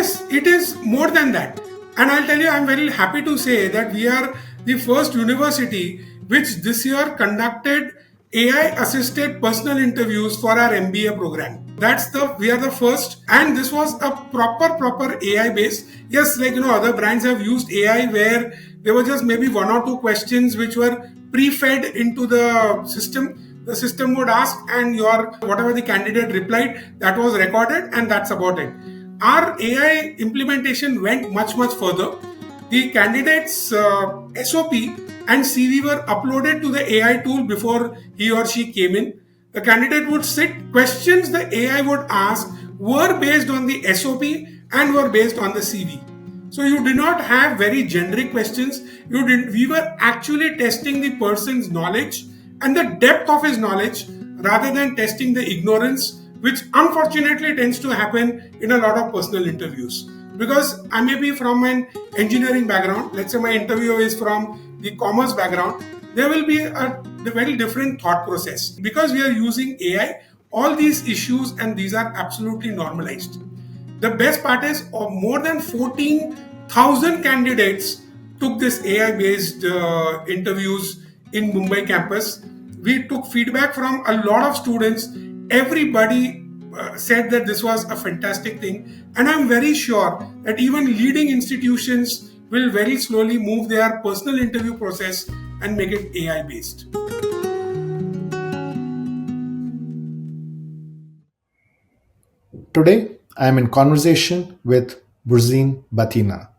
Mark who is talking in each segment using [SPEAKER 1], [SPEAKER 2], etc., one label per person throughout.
[SPEAKER 1] Yes, it is more than that. And I'll tell you, I'm very happy to say that we are the first university which this year conducted AI assisted personal interviews for our MBA program. We are the first, and this was a proper AI based. Yes, like other brands have used AI where there were just maybe one or two questions which were pre-fed into the system. The system would ask, and your whatever the candidate replied, that was recorded, and that's about it. Our AI implementation went much further. The candidate's SOP and CV were uploaded to the AI tool before he or she came in. The candidate would sit, questions the AI would ask were based on the SOP and were based on the CV. So you did not have very generic questions. We were actually testing the person's knowledge and the depth of his knowledge rather than testing the ignorance, which unfortunately tends to happen in a lot of personal interviews. Because I may be from an engineering background, let's say my interviewer is from the commerce background, there will be a very different thought process. Because we are using AI, all these issues and these are absolutely normalized. The best part is more than 14,000 candidates took this AI-based interviews in Mumbai campus. We took feedback from a lot of students. Everybody said that this was a fantastic thing. And I'm very sure that even leading institutions will very slowly move their personal interview process and make it AI-based.
[SPEAKER 2] Today, I am in conversation with Burzeen Bhathena.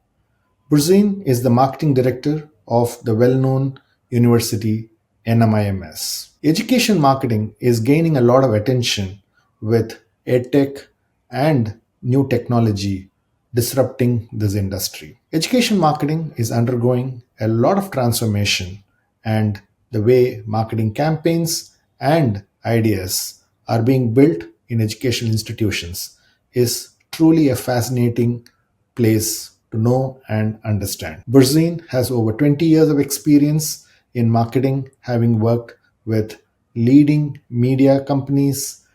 [SPEAKER 2] Burzeen is the marketing director of the well-known university NMIMS. Education marketing is gaining a lot of attention with EdTech and new technology disrupting this industry. Education marketing is undergoing a lot of transformation, and the way marketing campaigns and ideas are being built in educational institutions is truly a fascinating place to know and understand. Burzeen has over 20 years of experience in marketing, having worked with leading media companies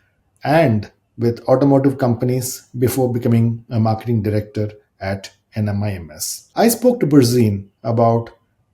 [SPEAKER 2] and with automotive companies before becoming a marketing director at NMIMS. I spoke to Burzeen about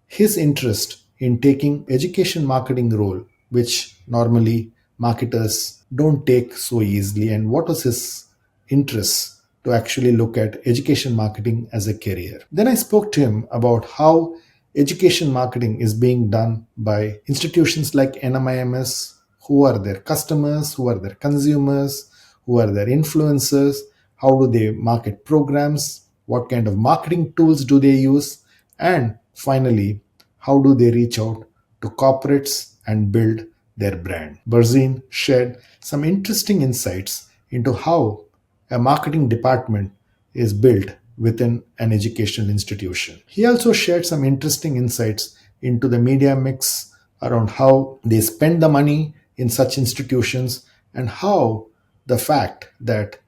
[SPEAKER 2] his interest in taking education marketing role, which normally marketers don't take so easily, and what was his interest to actually look at education marketing as a career. Then I spoke to him about how education marketing is being done by institutions like NMIMS, who are their customers, who are their consumers, who are their influencers, how do they market programs, what kind of marketing tools do they use, and finally, how do they reach out to corporates and build their brand. Burzeen shared some interesting insights into how a marketing department is built within an educational institution. He also shared some interesting insights into the media mix around how they spend the money in such institutions and how the fact that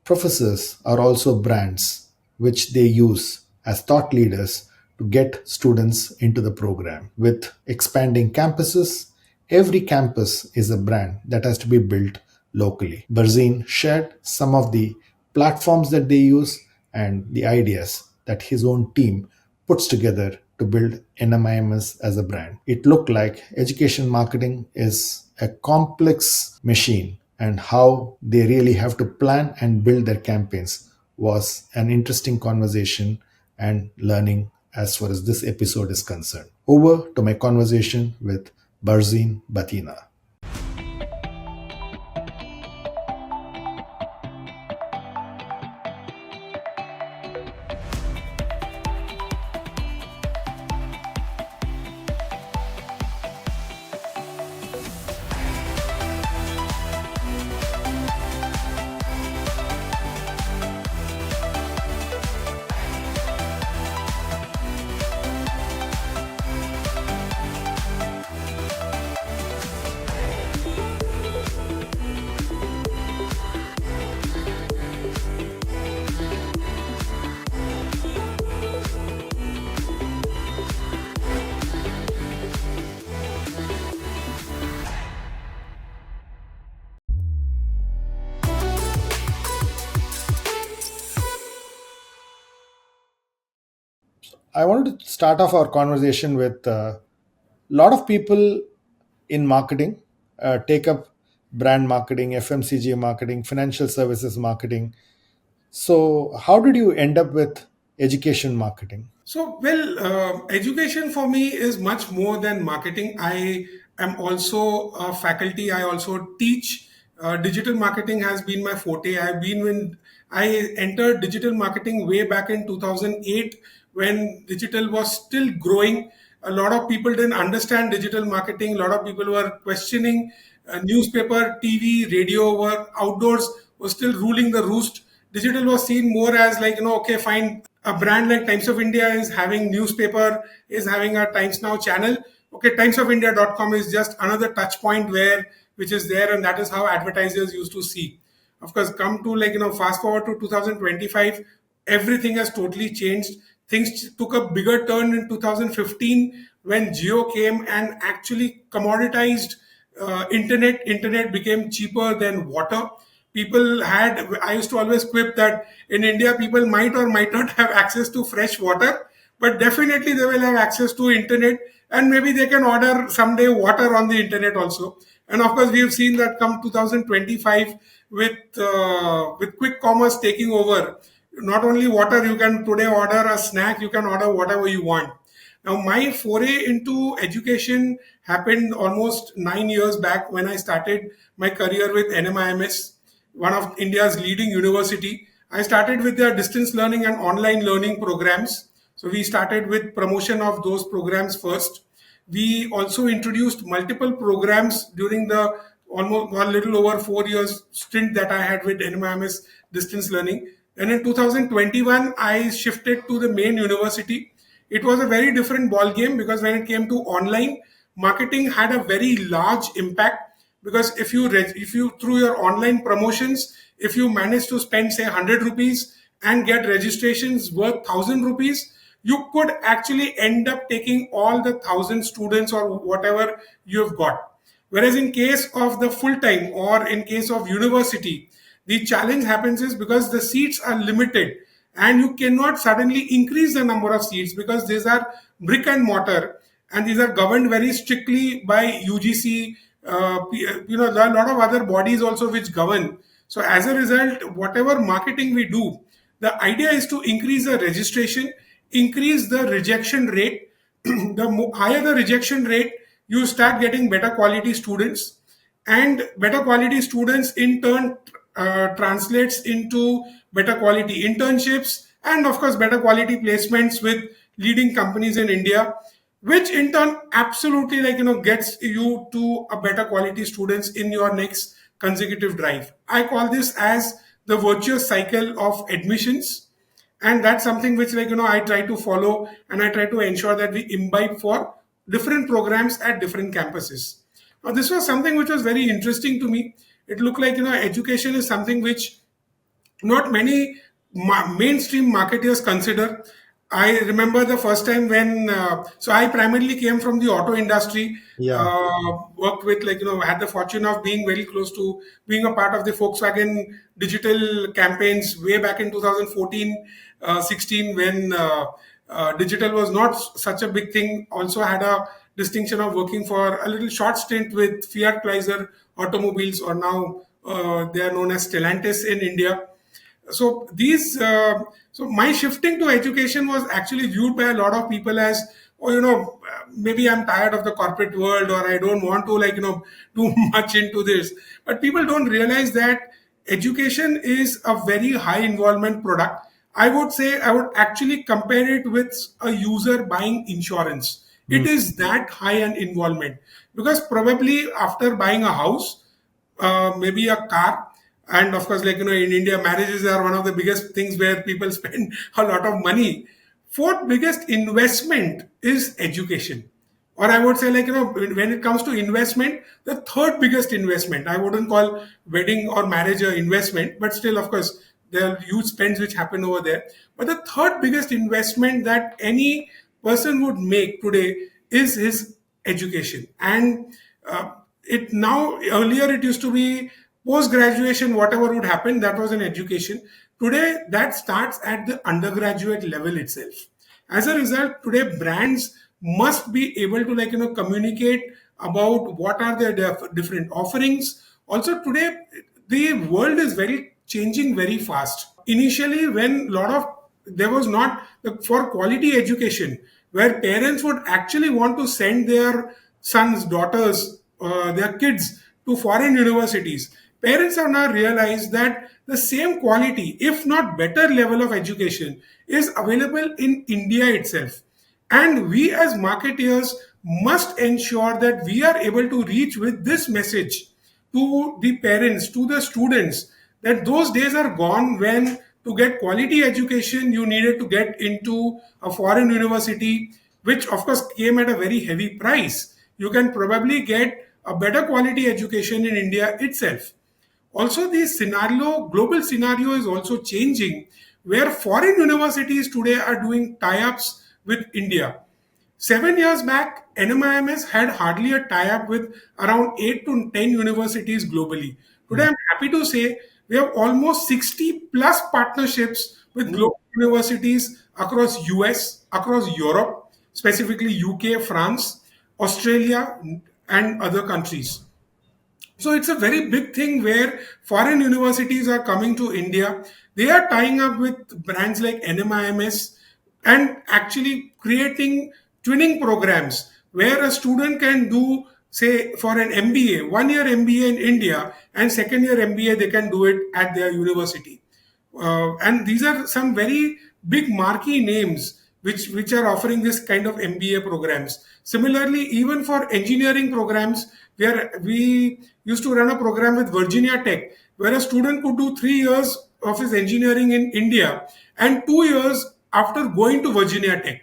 [SPEAKER 2] professors are also brands which they use as thought leaders to get students into the program. With expanding campuses, every campus is a brand that has to be built locally. Burzeen shared some of the platforms that they use and the ideas that his own team puts together to build NMIMS as a brand. It looked like education marketing is a complex machine, and how they really have to plan and build their campaigns was an interesting conversation and learning as far as this episode is concerned. Over to my conversation with Burzeen Bhathena. I wanted to start off our conversation with a lot of people in marketing take up brand marketing, FMCG marketing, financial services marketing. So, how did you end up with education marketing?
[SPEAKER 1] Education for me is much more than marketing. I am also a faculty. I also teach. Digital marketing has been my forte. I entered digital marketing way back in 2008 when digital was still growing. A lot of people didn't understand digital marketing. A lot of people were questioning. Newspaper, TV, radio were outdoors was still ruling the roost. Digital was seen more as like, okay, fine, a brand like Times of India is having newspaper, is having a Times Now channel. Okay, timesofindia.com is just another touch point where which is there, and that is how advertisers used to see. Of course, come to like fast forward to 2025, everything has totally changed. Things took a bigger turn in 2015 when Geo came and actually commoditized internet. Internet became cheaper than water. People had, I used to always quip that in India people might or might not have access to fresh water, but definitely they will have access to internet, and maybe they can order someday water on the internet also. And of course we have seen that come 2025 with quick commerce taking over. Not only water, you can today order a snack, you can order whatever you want. Now, my foray into education happened almost 9 years back when I started my career with NMIMS, one of India's leading university. I started with their distance learning and online learning programs. So we started with promotion of those programs first. We also introduced multiple programs during the almost a little over 4 years stint that I had with NMIMS distance learning. And in 2021, I shifted to the main university. It was a very different ball game because when it came to online, marketing had a very large impact, because if you through your online promotions, if you manage to spend say 100 rupees and get registrations worth 1000 rupees, you could actually end up taking all the 1000 students or whatever you have got. Whereas in case of the full time or in case of university, the challenge happens is because the seats are limited and you cannot suddenly increase the number of seats because these are brick and mortar, and these are governed very strictly by UGC. There are a lot of other bodies also which govern. So as a result, whatever marketing we do, the idea is to increase the registration, increase the rejection rate. The higher the rejection rate, you start getting better quality students, and better quality students in turn translates into better quality internships, and of course better quality placements with leading companies in India, which in turn absolutely gets you to a better quality students in your next consecutive drive. I call this as the virtuous cycle of admissions, and that's something which I try to follow, and I try to ensure that we imbibe for different programs at different campuses. Now this was something which was very interesting to me. It looked like education is something which not many mainstream marketers consider. I remember the first time when, so I primarily came from the auto industry,
[SPEAKER 2] Yeah.
[SPEAKER 1] worked with had the fortune of being very close to being a part of the Volkswagen digital campaigns way back in 2014, 16 when digital was not such a big thing. Also had a distinction of working for a little short stint with Fiat Chrysler automobiles, or now they are known as Stellantis in India. So my shifting to education was actually viewed by a lot of people as, oh, maybe I'm tired of the corporate world, or I don't want to do much into this. But people don't realize that education is a very high involvement product. I would say I would actually compare it with a user buying insurance. It
[SPEAKER 2] Mm.
[SPEAKER 1] is that high an involvement, because probably after buying a house, maybe a car, and of course in India marriages are one of the biggest things where people spend a lot of money. Fourth biggest investment is education, or I would say when it comes to investment, the third biggest investment, I wouldn't call wedding or marriage a investment, but still of course there are huge spends which happen over there. But the third biggest investment that any person would make today is his education. And it now, earlier it used to be post graduation, whatever would happen, that was an education. Today that starts at the undergraduate level itself. As a result, today brands must be able to communicate about what are their different offerings. Also today the world is very changing very fast. Initially, when lot of there was not for quality education, where parents would actually want to send their sons, daughters, their kids to foreign universities. Parents have now realized that the same quality, if not better level of education, is available in India itself. And we as marketeers must ensure that we are able to reach with this message to the parents, to the students, that those days are gone when to get quality education you needed to get into a foreign university, which of course came at a very heavy price. You can probably get a better quality education in India itself. Also, the global scenario is also changing, where foreign universities today are doing tie-ups with India. 7 years back, NMIMS had hardly a tie-up with around 8 to 10 universities globally. Today, I'm happy to say we have almost 60 plus partnerships with global universities across US, across Europe, specifically UK, France, Australia, and other countries. So it's a very big thing where foreign universities are coming to India. They are tying up with brands like NMIMS and actually creating twinning programs where a student can do, say, for an MBA, 1 year MBA in India and second year MBA, they can do it at their university. And these are some very big marquee names which are offering this kind of MBA programs. Similarly, even for engineering programs, where we used to run a program with Virginia Tech, where a student could do 3 years of his engineering in India and 2 years after going to Virginia Tech.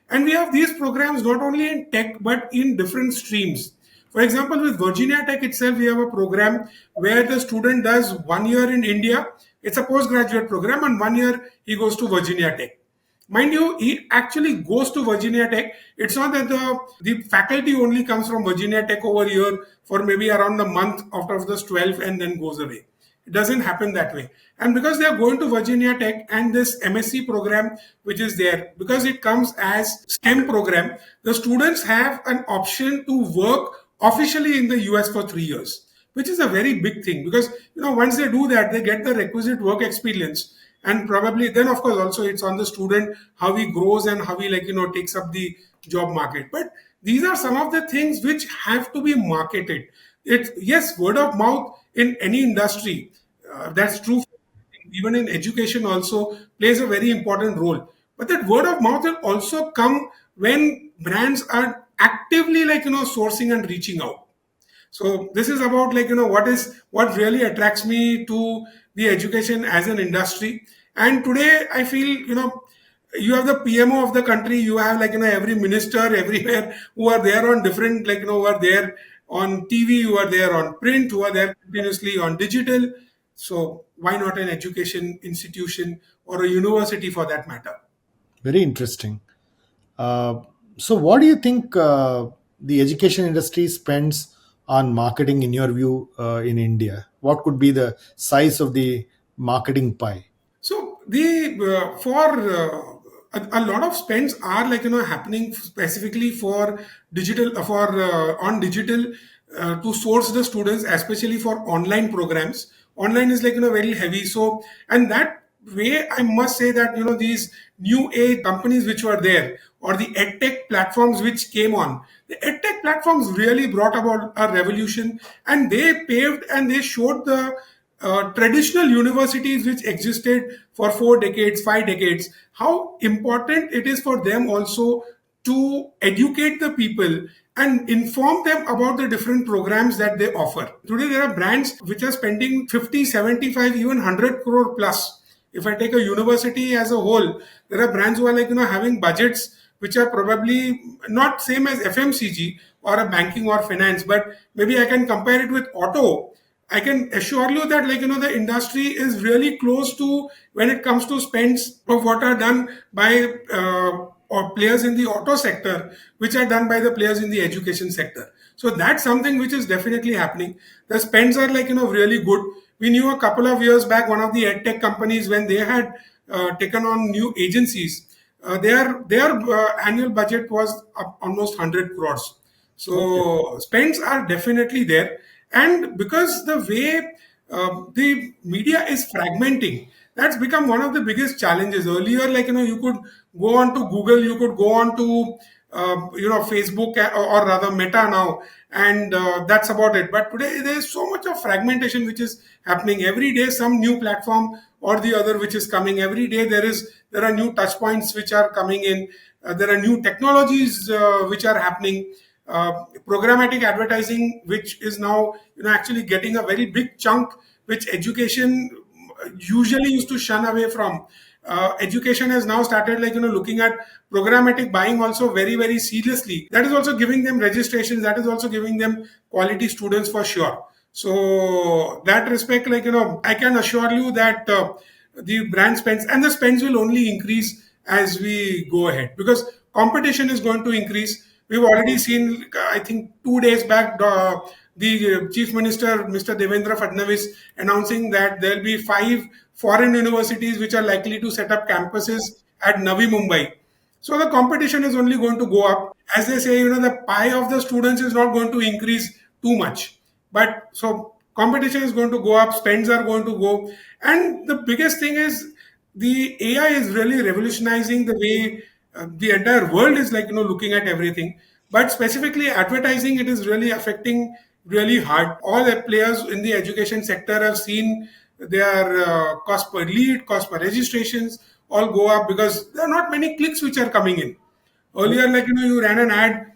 [SPEAKER 1] And we have these programs not only in tech but in different streams. For example, with Virginia Tech itself, we have a program where the student does 1 year in India. It's a postgraduate program, and 1 year he goes to Virginia Tech. Mind you, he actually goes to Virginia Tech. It's not that the faculty only comes from Virginia Tech over here for maybe around a month after the 12th and then goes away. It doesn't happen that way. And because they are going to Virginia Tech and this MSc program, which is there, because it comes as STEM program, the students have an option to work officially in the US for 3 years, which is a very big thing because once they do that, they get the requisite work experience. And probably then, of course, also it's on the student how he grows and how he takes up the job market. But these are some of the things which have to be marketed. It's yes, word of mouth in any industry, that's true. Even in education also plays a very important role, but that word of mouth will also come when brands are actively sourcing and reaching out. So this is about what really attracts me to the education as an industry. And today I feel you have the PMO of the country, you have every minister everywhere who are there on different who are there on TV, who are there on print, who are there continuously on digital. So why not an education institution or a university for that matter?
[SPEAKER 2] Very interesting. Uh, so, what do you think the education industry spends on marketing, in your view, in India? What could be the size of the marketing pie?
[SPEAKER 1] So the for a lot of spends are happening specifically for digital for on digital to source the students, especially for online programs. Online is very heavy. So and that way, I must say that these new age companies which were there or the EdTech platforms which came on, the EdTech platforms really brought about a revolution, and they paved and they showed the traditional universities which existed for 4 decades, 5 decades, how important it is for them also to educate the people and inform them about the different programs that they offer. Today, there are brands which are spending 50, 75, even 100 crore plus. If I take a university as a whole, there are brands who are having budgets which are probably not same as FMCG or a banking or finance, but maybe I can compare it with auto. I can assure you that the industry is really close to when it comes to spends of what are done by or players in the auto sector, which are done by the players in the education sector. So that's something which is definitely happening. The spends are really good. We knew a couple of years back one of the edtech companies when they had taken on new agencies. their annual budget was up almost 100 crores.
[SPEAKER 2] Okay.
[SPEAKER 1] So spends are definitely there, and because the way the media is fragmenting, that's become one of the biggest challenges. Earlier, like you could go on to Google, you could go on to Facebook, or rather Meta now, and that's about it. But today there is so much of fragmentation which is happening every day. Some new platform or the other which is coming every day. There are new touch points which are coming in. There are new technologies which are happening. Programmatic advertising, which is now actually getting a very big chunk, which education usually used to shun away from. Education has now started looking at programmatic buying also very very seriously. That is also giving them registrations. That is also giving them quality students for sure. So that respect, I can assure you that the brand spends and the spends will only increase as we go ahead, because competition is going to increase. We've already seen, I think 2 days back, the Chief Minister, Mr. Devendra Fadnavis, announcing that there'll be 5 foreign universities which are likely to set up campuses at Navi Mumbai. So the competition is only going to go up. As they say, the pie of the students is not going to increase too much. But so competition is going to go up, spends are going to go. And the biggest thing is the AI is really revolutionizing the way the entire world is looking at everything. But specifically advertising, it is really affecting really hard. All the players in the education sector have seen their cost per lead, cost per registrations all go up, because there are not many clicks which are coming in. Earlier, you ran an ad,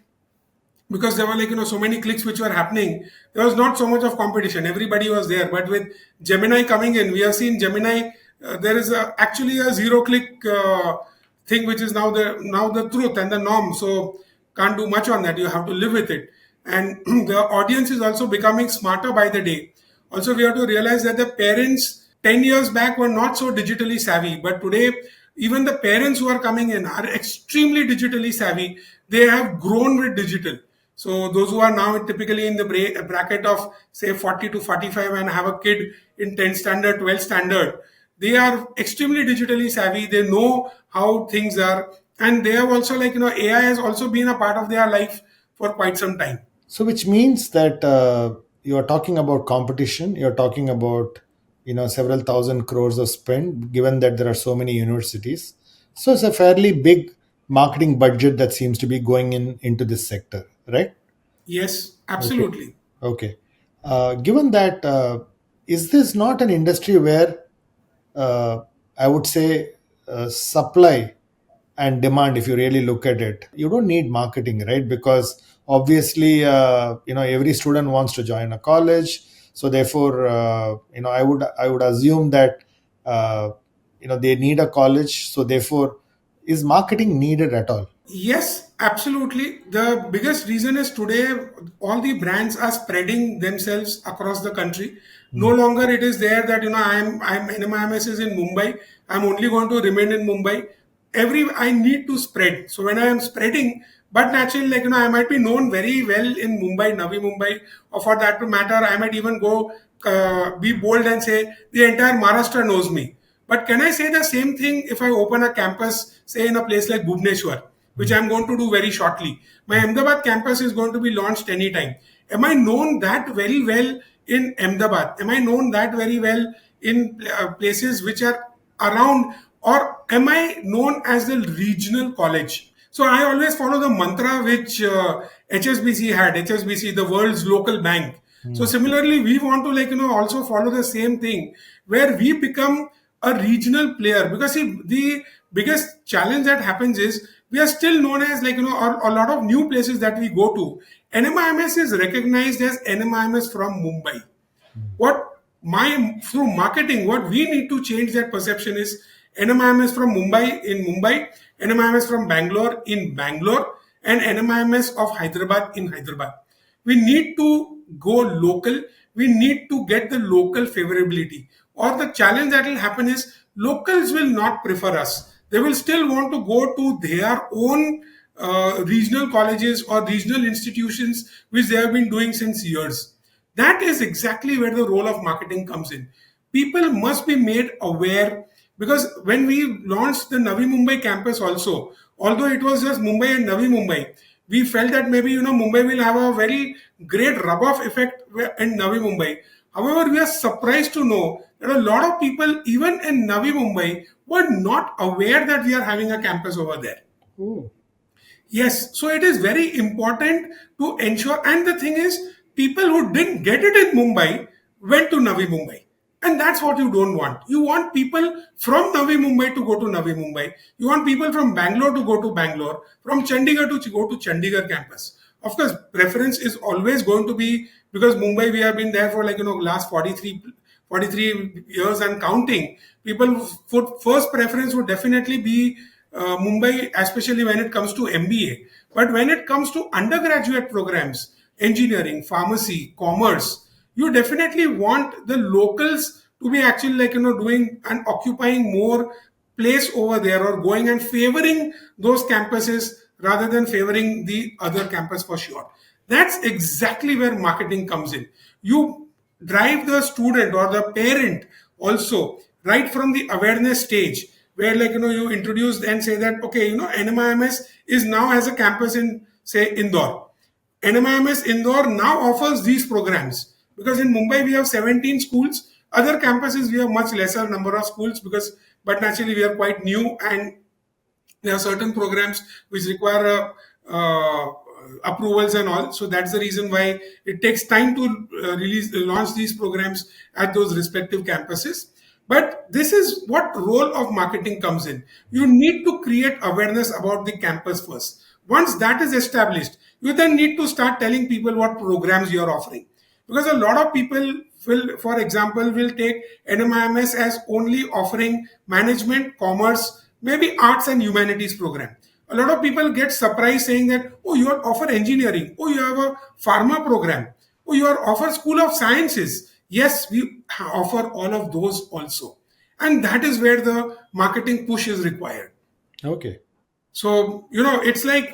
[SPEAKER 1] because there were so many clicks which were happening. There was not so much of competition, everybody was there. But with Gemini coming in, we have seen Gemini, there is actually a zero click thing, which is now the truth and the norm. So can't do much on that, you have to live with it. And the audience is also becoming smarter by the day. Also, we have to realize that the parents 10 years back were not so digitally savvy, but today, even the parents who are coming in are extremely digitally savvy. They have grown with digital. So, those who are now typically in the bracket of say 40 to 45 and have a kid in 10th standard, 12th standard, they are extremely digitally savvy. They know how things are, and they have also, AI has also been a part of their life for quite some time.
[SPEAKER 2] So, which means that you are talking about competition. You are talking about several thousand crores of spend. Given that there are so many universities, so it's a fairly big marketing budget that seems to be going into this sector, right?
[SPEAKER 1] Yes,
[SPEAKER 2] Okay.
[SPEAKER 1] absolutely.
[SPEAKER 2] Okay. Given that, is this not an industry where I would say supply and demand, if you really look at it, you don't need marketing, right? Because obviously, every student wants to join a college, so therefore, I would assume that they need a college, so therefore, is marketing needed at all?
[SPEAKER 1] Yes, absolutely. The biggest reason is today all the brands are spreading themselves across the country. No
[SPEAKER 2] Hmm.
[SPEAKER 1] longer it is there that I'm NMIMS is in Mumbai. I'm only going to remain in Mumbai. I need to spread. So when I am spreading, but naturally, I might be known very well in Mumbai, Navi Mumbai, or for that to matter, I might even go be bold and say the entire Maharashtra knows me. But can I say the same thing if I open a campus, say in a place like Bhubaneswar, which I'm going to do very shortly? My Ahmedabad campus is going to be launched anytime. Am I known that very well in Ahmedabad? Am I known that very well in places which are around, or am I known as the regional college? So I always follow the mantra which HSBC had. HSBC, the world's local bank. So
[SPEAKER 2] Hmm.
[SPEAKER 1] similarly, we want to also follow the same thing, where we become a regional player. Because see, the biggest challenge that happens is we are still known as a lot of new places that we go to. NMIMS is recognized as NMIMS from Mumbai. What my through marketing, what we need to change that perception is NMIMS from Mumbai in Mumbai, NMIMS from Bangalore in Bangalore, and NMIMS of Hyderabad in Hyderabad. We need to go local. We need to get the local favorability. Or the challenge that will happen is locals will not prefer us. They will still want to go to their own regional colleges or regional institutions which they have been doing since years. That is exactly where the role of marketing comes in. People must be made aware. Because when we launched the Navi Mumbai campus also, although it was just Mumbai and Navi Mumbai, we felt that maybe Mumbai will have a very great rub-off effect in Navi Mumbai. However, we are surprised to know that a lot of people, even in Navi Mumbai, were not aware that we are having a campus over there.
[SPEAKER 2] Oh,
[SPEAKER 1] Yes, so it is very important to ensure. And the thing is, people who didn't get it in Mumbai went to Navi Mumbai. And that's what you don't want. You want people from Navi Mumbai to go to Navi Mumbai. You want people from Bangalore to go to Bangalore, from Chandigarh to go to Chandigarh campus. Of course, preference is always going to be, because Mumbai, we have been there for last 43 years and counting. People first preference would definitely be Mumbai, especially when it comes to MBA. But when it comes to undergraduate programs, engineering, pharmacy, commerce, you definitely want the locals to be actually doing and occupying more place over there, or going and favoring those campuses rather than favoring the other campus, for sure. That's exactly where marketing comes in. You drive the student or the parent also right from the awareness stage, where you introduce and say that, okay, NMIMS is now has a campus in, say, Indore. NMIMS Indore now offers these programs, because in Mumbai we have 17 schools. Other campuses we have much lesser number of schools, because but naturally we are quite new, and there are certain programs which require approvals and all. So that's the reason why it takes time to launch these programs at those respective campuses. But this is what role of marketing comes in. You need to create awareness about the campus first. Once that is established, you then need to start telling people what programs you are offering. Because a lot of people will, for example, will take NMIMS as only offering management, commerce, maybe arts and humanities program. A lot of people get surprised saying that, oh, you offer engineering, oh, you have a pharma program, oh, you offer school of sciences. Yes, we offer all of those also. And that is where the marketing push is required.
[SPEAKER 2] okay.
[SPEAKER 1] So, it's like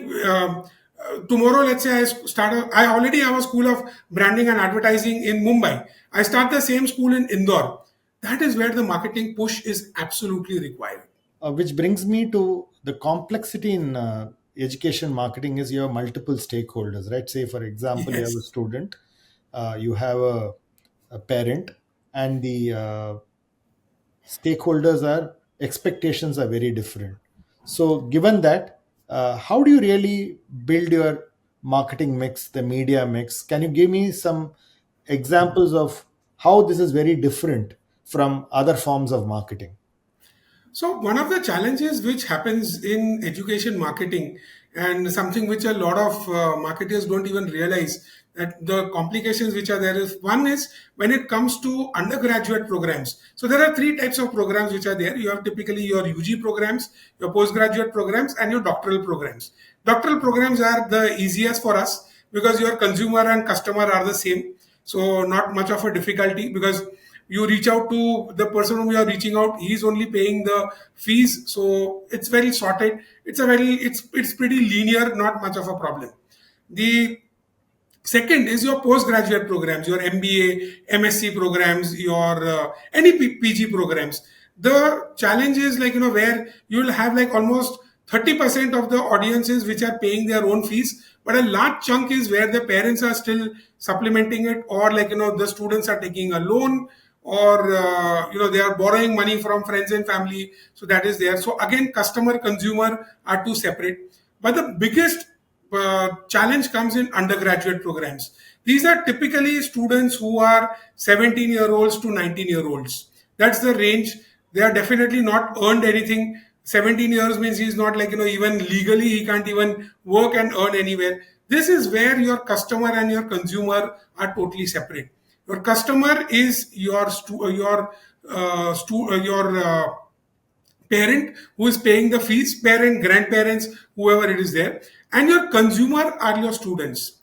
[SPEAKER 1] tomorrow, let's say I already have a school of branding and advertising in Mumbai. I start the same school in Indore. That is where the marketing push is absolutely required.
[SPEAKER 2] Which brings me to the complexity in education marketing is you have multiple stakeholders, right? Say, for example, you have a
[SPEAKER 1] Yes.
[SPEAKER 2] student, you have a parent, and the stakeholders are expectations are very different. So given that, how do you really build your marketing mix, the media mix? Can you give me some examples of how this is very different from other forms of marketing?
[SPEAKER 1] So one of the challenges which happens in education marketing, and something which a lot of marketers don't even realize, that the complications which are there is, one is when it comes to undergraduate programs. So there are three types of programs which are there. You have typically your UG programs, your postgraduate programs, and your doctoral programs. Doctoral programs are the easiest for us because your consumer and customer are the same. So not much of a difficulty, because you reach out to the person whom you are reaching out, he's only paying the fees, so it's very sorted. It's pretty linear, not much of a problem. The second is your postgraduate programs, your MBA, MSc programs, your any PG programs. The challenge is where you'll have almost 30% of the audiences which are paying their own fees, but a large chunk is where the parents are still supplementing it, or the students are taking a loan, or they are borrowing money from friends and family. So that is there. So again, customer consumer are two separate. But the biggest challenge comes in undergraduate programs. These are typically students who are 17-year-olds to 19-year-olds. That's the range. They are definitely not earned anything. 17 years means he's not even legally, he can't even work and earn anywhere. This is where your customer and your consumer are totally separate. Your customer is your parent who is paying the fees, parent, grandparents, whoever it is there, and your consumer are your students.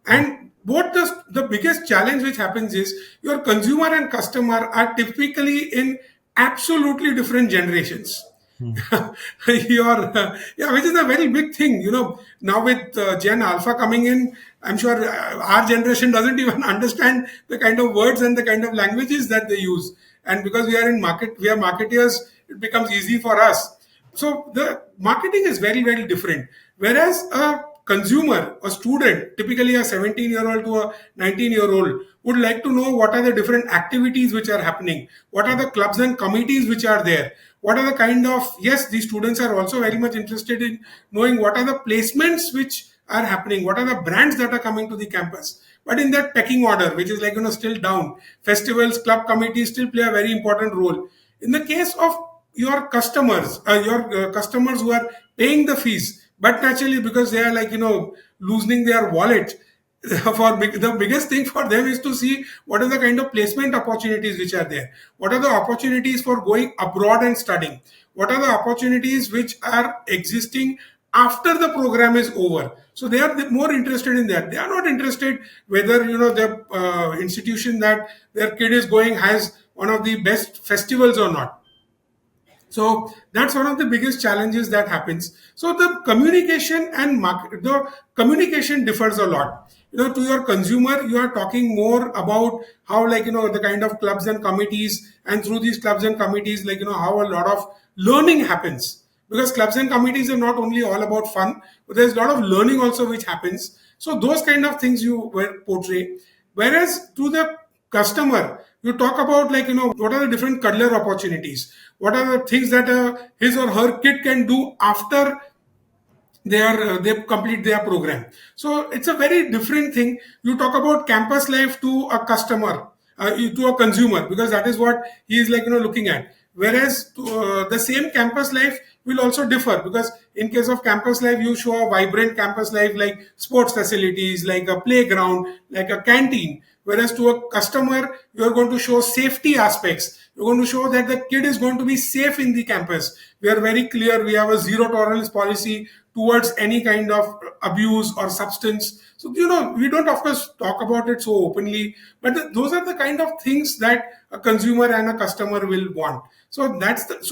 [SPEAKER 1] And what the biggest challenge which happens is your consumer and customer are typically in absolutely different generations.
[SPEAKER 2] Hmm.
[SPEAKER 1] Yeah, which is a very big thing. Now with Gen Alpha coming in, I'm sure our generation doesn't even understand the kind of words and the kind of languages that they use. And because we are in market, we are marketeers, it becomes easy for us. So the marketing is very, very different. Whereas a consumer, a student, typically a 17-year-old to a 19-year-old, would like to know what are the different activities which are happening, what are the clubs and committees which are there, what are the kind of, yes, these students are also very much interested in knowing what are the placements which are happening, what are the brands that are coming to the campus. But in that pecking order, which is like, still down, festivals, club committees still play a very important role. In the case of your customers who are paying the fees, but naturally because they are like, loosening their wallet, the biggest thing for them is to see what are the kind of placement opportunities which are there, what are the opportunities for going abroad and studying, what are the opportunities which are existing after the program is over. So they are more interested in that. They are not interested whether the institution that their kid is going has one of the best festivals or not. So that's one of the biggest challenges that happens. So the communication and market, the communication differs a lot. To your consumer, you are talking more about how, like, the kind of clubs and committees, and through these clubs and committees, like, how a lot of learning happens. Because clubs and committees are not only all about fun, but there's a lot of learning also which happens. So those kind of things you portray. Whereas to the customer, you talk about, like, what are the different career opportunities, what are the things that his or her kid can do after they complete their program. So it's a very different thing. You talk about campus life to a customer, to a consumer, because that is what he is, like, looking at. Whereas the same campus life will also differ, because in case of campus life, you show a vibrant campus life like sports facilities, like a playground, like a canteen. Whereas to a customer, you are going to show safety aspects. You're going to show that the kid is going to be safe in the campus. We are very clear. We have a zero tolerance policy towards any kind of abuse or substance. So, we don't, of course, talk about it so openly, but those are the kind of things that a consumer and a customer will want. So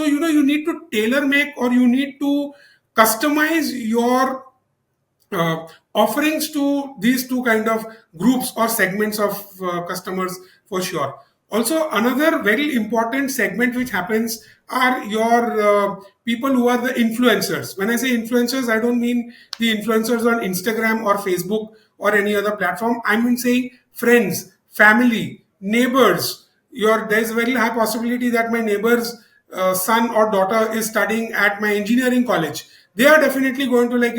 [SPEAKER 1] you need to tailor make, or you need to customize your offerings to these two kind of groups or segments of customers, for sure. Also, another very important segment which happens are your people who are the influencers. When I say influencers, I don't mean the influencers on Instagram or Facebook or any other platform. I mean saying friends, family, neighbors. There's a very high possibility that my neighbor's son or daughter is studying at my engineering college. They are definitely going to, like,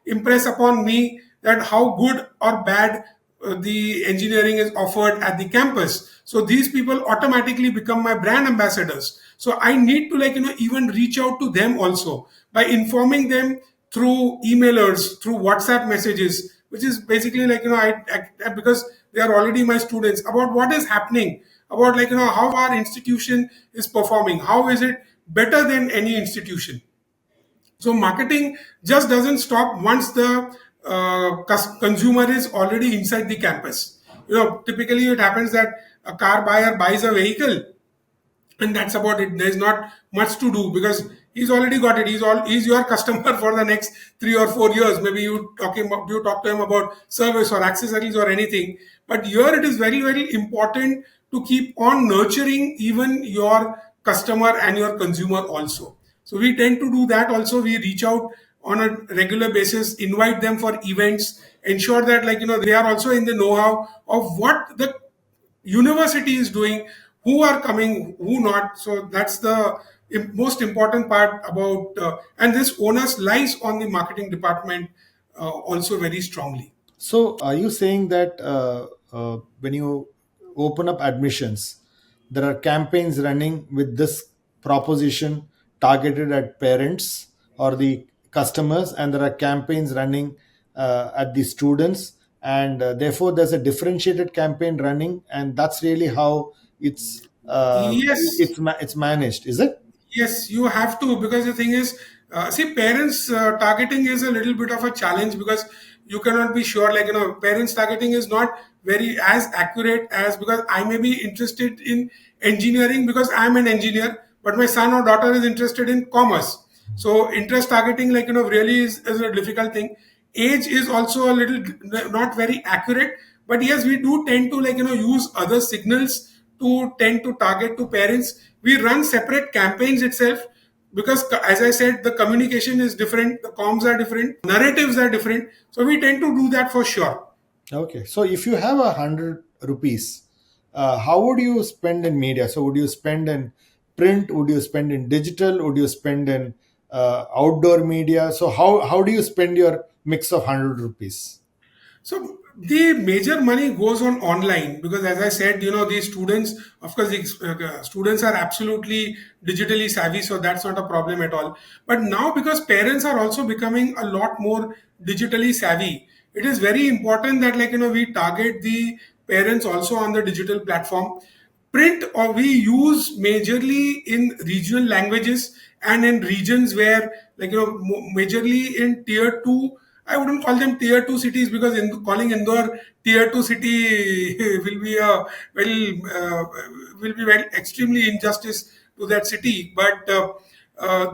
[SPEAKER 1] impress upon me that how good or bad the engineering is offered at the campus. So these people automatically become my brand ambassadors. So I need to, like, even reach out to them also by informing them through emailers, through WhatsApp messages, which is basically, like, because they are already my students, about what is happening, about, like, how our institution is performing, how is it better than any institution. So marketing just doesn't stop once the consumer is already inside the campus. Typically it happens that a car buyer buys a vehicle, and that's about it. There's not much to do, because he's already got it. He's your customer for the next 3 or 4 years. Maybe you talk to him about service or accessories or anything. But here it is very, very important to keep on nurturing even your customer and your consumer also. So we tend to do that also. We reach out on a regular basis, invite them for events, ensure that, like, they are also in the know-how of what the university is doing, who are coming, who not. So that's the most important part about, and this onus lies on the marketing department also very strongly.
[SPEAKER 2] So, are you saying that when you open up admissions, there are campaigns running with this proposition targeted at parents or the customers, and there are campaigns running at the students, and therefore there's a differentiated campaign running, and that's really how
[SPEAKER 1] Yes.
[SPEAKER 2] it's managed, is it?
[SPEAKER 1] Yes, you have to, because the thing is, see, parents targeting is a little bit of a challenge, because you cannot be sure, like, parents targeting is not very as accurate as, because I may be interested in engineering because I'm an engineer, but my son or daughter is interested in commerce. So interest targeting, like, really is a difficult thing. Age is also a little not very accurate, but yes, we do tend to, like, use other signals to tend to target to parents, We run separate campaigns itself, because as I said, the communication is different, the comms are different, narratives are different, so we tend to do that for sure.
[SPEAKER 2] Okay, so if you have 100 rupees, how would you spend in media? So would you spend in print? Would you spend in digital? Would you spend in outdoor media? So how do you spend your mix of 100 rupees?
[SPEAKER 1] So the major money goes on online, because, as I said, these students, of course, students are absolutely digitally savvy, so that's not a problem at all. But now, because parents are also becoming a lot more digitally savvy, it is very important that, we target the parents also on the digital platform. Print, or we use majorly in regional languages and in regions where, majorly in tier 2. I wouldn't call them tier 2 cities, because calling Indore tier 2 city will be a very extremely injustice to that city. But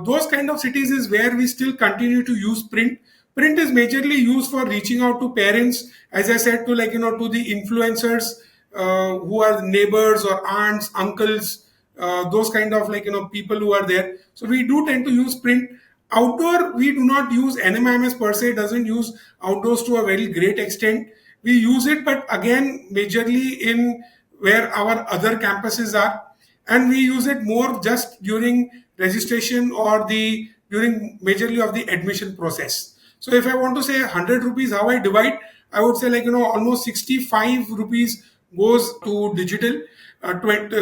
[SPEAKER 1] those kind of cities is where we still continue to use print. Print is majorly used for reaching out to parents, as I said, to, to the influencers, who are neighbors or aunts, uncles, those kind of, people who are there. So we do tend to use print. Outdoor, we do not use. NMIMS per se doesn't use outdoors to a very great extent. We use it, but again, majorly in where our other campuses are, and we use it more just during registration or the during majorly of the admission process. So if I want to say 100 rupees, how I divide, I would say, almost 65 rupees goes to digital, 20,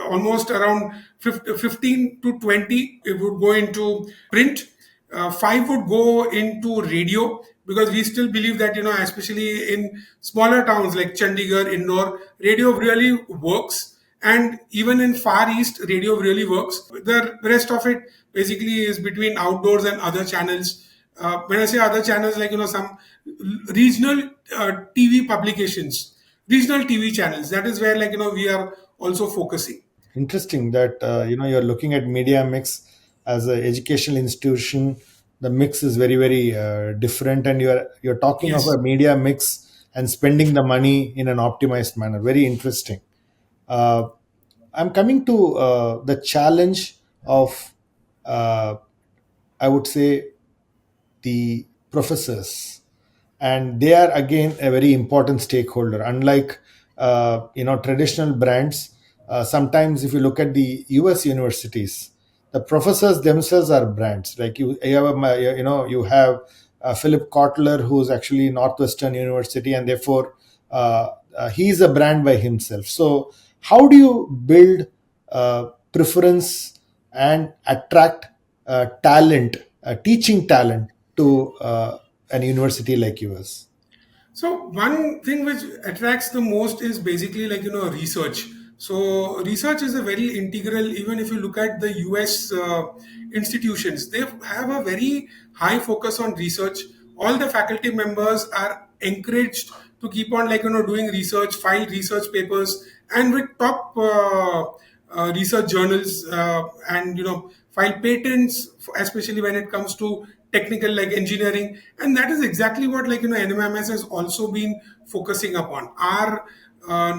[SPEAKER 1] almost around 15 to 20 it would go into print, 5 would go into radio, because we still believe that, especially in smaller towns like Chandigarh, Indore, radio really works, and even in Far East, radio really works. The rest of it basically is between outdoors and other channels. When I say other channels, some regional TV publications, regional TV channels, that is where, we are also focusing.
[SPEAKER 2] Interesting that you're looking at media mix as an educational institution. The mix is very very different, and you're talking of
[SPEAKER 1] Yes.
[SPEAKER 2] a media mix and spending the money in an optimized manner. Very interesting. uh, I'm coming to the challenge of, uh, I would say, the professors, and they are again a very important stakeholder. Unlike traditional brands, sometimes if you look at the US universities, the professors themselves are brands. Like you have you have Philip Kotler, who's actually Northwestern University, and therefore he's a brand by himself. So how do you build preference and attract talent, teaching talent to an university like yours?
[SPEAKER 1] So one thing which attracts the most is basically, research. So research is a very integral. Even if you look at the US institutions, they have a very high focus on research. All the faculty members are encouraged to keep on, doing research, file research papers, and with top research journals, and file patents, especially when it comes to technical, like engineering. And that is exactly what, NMIMS has also been focusing upon. Our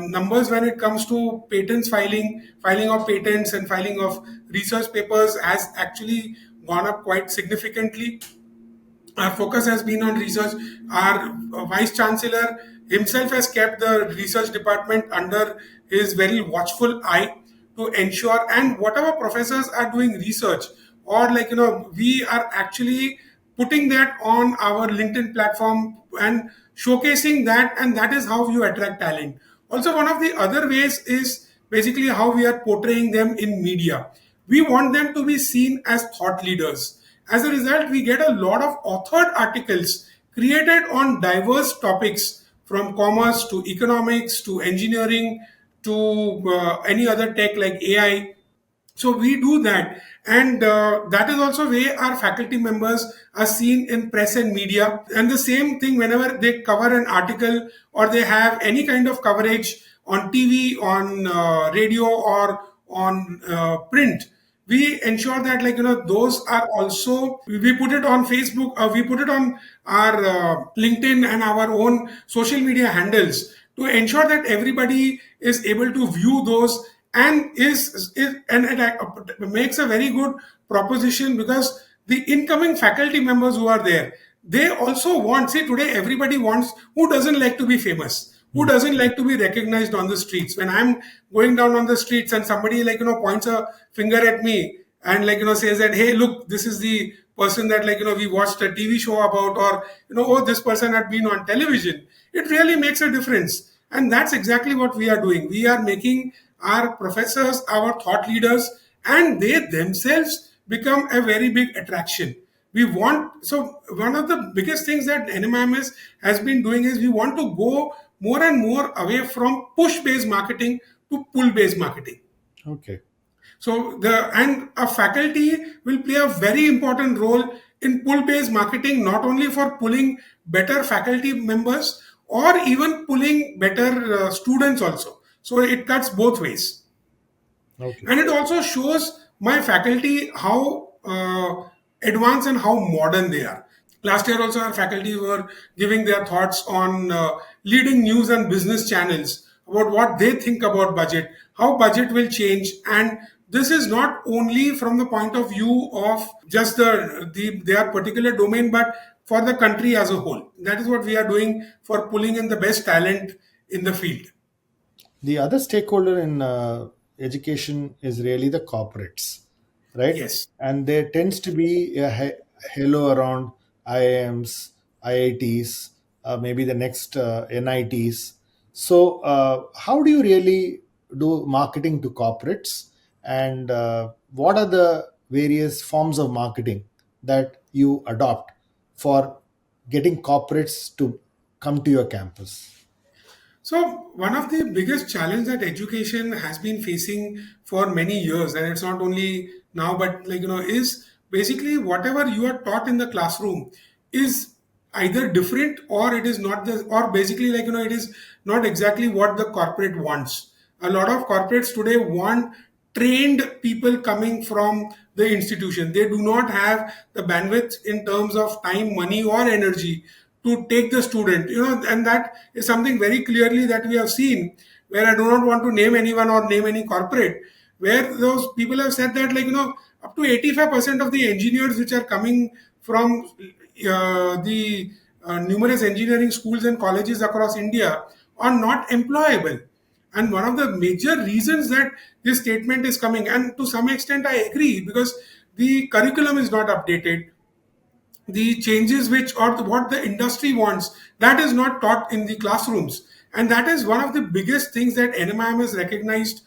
[SPEAKER 1] numbers when it comes to patents, filing of patents and filing of research papers has actually gone up quite significantly. Our focus has been on research. Our vice chancellor himself has kept the research department under his very watchful eye to ensure, and whatever professors are doing research, or, we are actually putting that on our LinkedIn platform and showcasing that, and that is how you attract talent. Also, one of the other ways is basically how we are portraying them in media. We want them to be seen as thought leaders. As a result, we get a lot of authored articles created on diverse topics, from commerce to economics to engineering to any other tech like AI. So we do that, and that is also where our faculty members are seen in press and media. And the same thing, whenever they cover an article or they have any kind of coverage on TV, on radio, or on print, we ensure that, those are also, we put it on Facebook, we put it on our LinkedIn and our own social media handles, to ensure that everybody is able to view those and it makes a very good proposition, because the incoming faculty members who are there, they also want, see, today everybody wants, who doesn't like to be famous, who doesn't like to be recognized on the streets. When I'm going down on the streets and somebody, points a finger at me and, says that, hey, look, this is the person that, we watched a TV show about, or, oh, this person had been on television, it really makes a difference. And that's exactly what we are doing. We are making our professors our thought leaders, and they themselves become a very big attraction. We want, so one of the biggest things that NMIMS has been doing is, we want to go more and more away from push based marketing to pull based marketing.
[SPEAKER 2] Okay.
[SPEAKER 1] So a faculty will play a very important role in pull-based marketing, not only for pulling better faculty members, or even pulling better students also. So it cuts both ways,
[SPEAKER 2] Okay.
[SPEAKER 1] and it also shows my faculty how advanced and how modern they are. Last year also our faculty were giving their thoughts on leading news and business channels about what they think about budget, how budget will change. And this is not only from the point of view of just their particular domain, but for the country as a whole. That is what we are doing for pulling in the best talent in the field.
[SPEAKER 2] The other stakeholder in education is really the corporates, right?
[SPEAKER 1] Yes.
[SPEAKER 2] And there tends to be a halo around IIMs, IITs, maybe the next NITs. So, how do you really do marketing to corporates? And what are the various forms of marketing that you adopt for getting corporates to come to your campus?
[SPEAKER 1] So one of the biggest challenge that education has been facing for many years, and it's not only now, but is basically whatever you are taught in the classroom is either different, or it is not the, or basically it is not exactly what the corporate wants. A lot of corporates today want trained people coming from the institution. They do not have the bandwidth in terms of time, money, or energy to take the student, and that is something very clearly that we have seen, where I do not want to name anyone or name any corporate, where those people have said that, up to 85% of the engineers which are coming from the numerous engineering schools and colleges across India are not employable. And one of the major reasons that this statement is coming, and to some extent I agree, because the curriculum is not updated, the changes which, or what the industry wants, that is not taught in the classrooms. And that is one of the biggest things that NMIM has recognized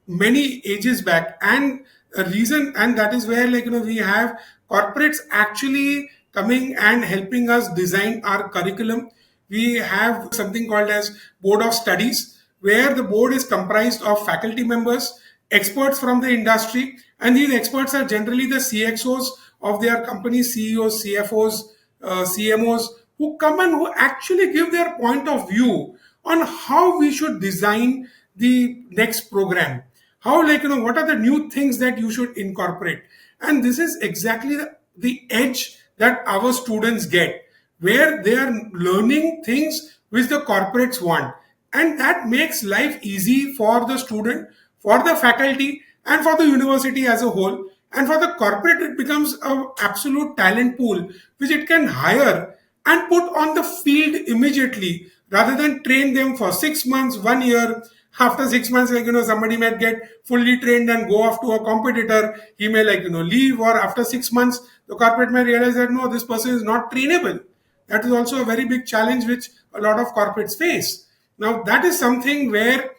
[SPEAKER 1] many ages back. And a reason, and that is where, we have corporates actually coming and helping us design our curriculum. We have something called as board of studies, where the board is comprised of faculty members, experts from the industry, and these experts are generally the CXOs of their companies, CEOs, CFOs, CMOs, who come and who actually give their point of view on how we should design the next program. How, what are the new things that you should incorporate? And this is exactly the edge that our students get, where they are learning things which the corporates want. And that makes life easy for the student, for the faculty, and for the university as a whole. And for the corporate, it becomes an absolute talent pool which it can hire and put on the field immediately, rather than train them for 6 months, 1 year. After 6 months, somebody might get fully trained and go off to a competitor. He may leave, or after 6 months, the corporate may realize that no, this person is not trainable. That is also a very big challenge which a lot of corporates face. Now, that is something where,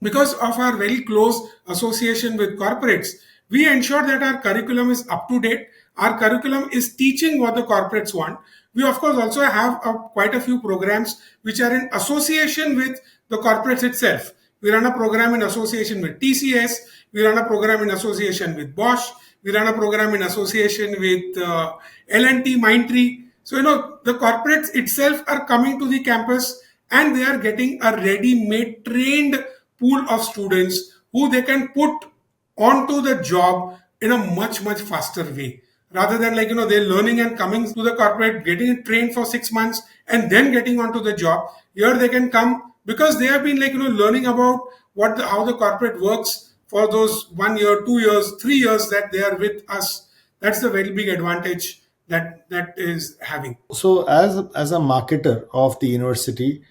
[SPEAKER 1] because of our very close association with corporates, we ensure that our curriculum is up to date. Our curriculum is teaching what the corporates want. We, of course, also have quite a few programs which are in association with the corporates itself. We run a program in association with TCS. We run a program in association with Bosch. We run a program in association with L&T Mindtree. So, the corporates itself are coming to the campus, and they are getting a ready-made trained pool of students who they can put onto the job in a much, much faster way. Rather than they're learning and coming to the corporate, getting trained for 6 months and then getting onto the job. Here they can come because they have been learning about how the corporate works for those 1 year, 2 years, 3 years that they are with us. That's the very big advantage that is having.
[SPEAKER 2] So, as a marketer of the university,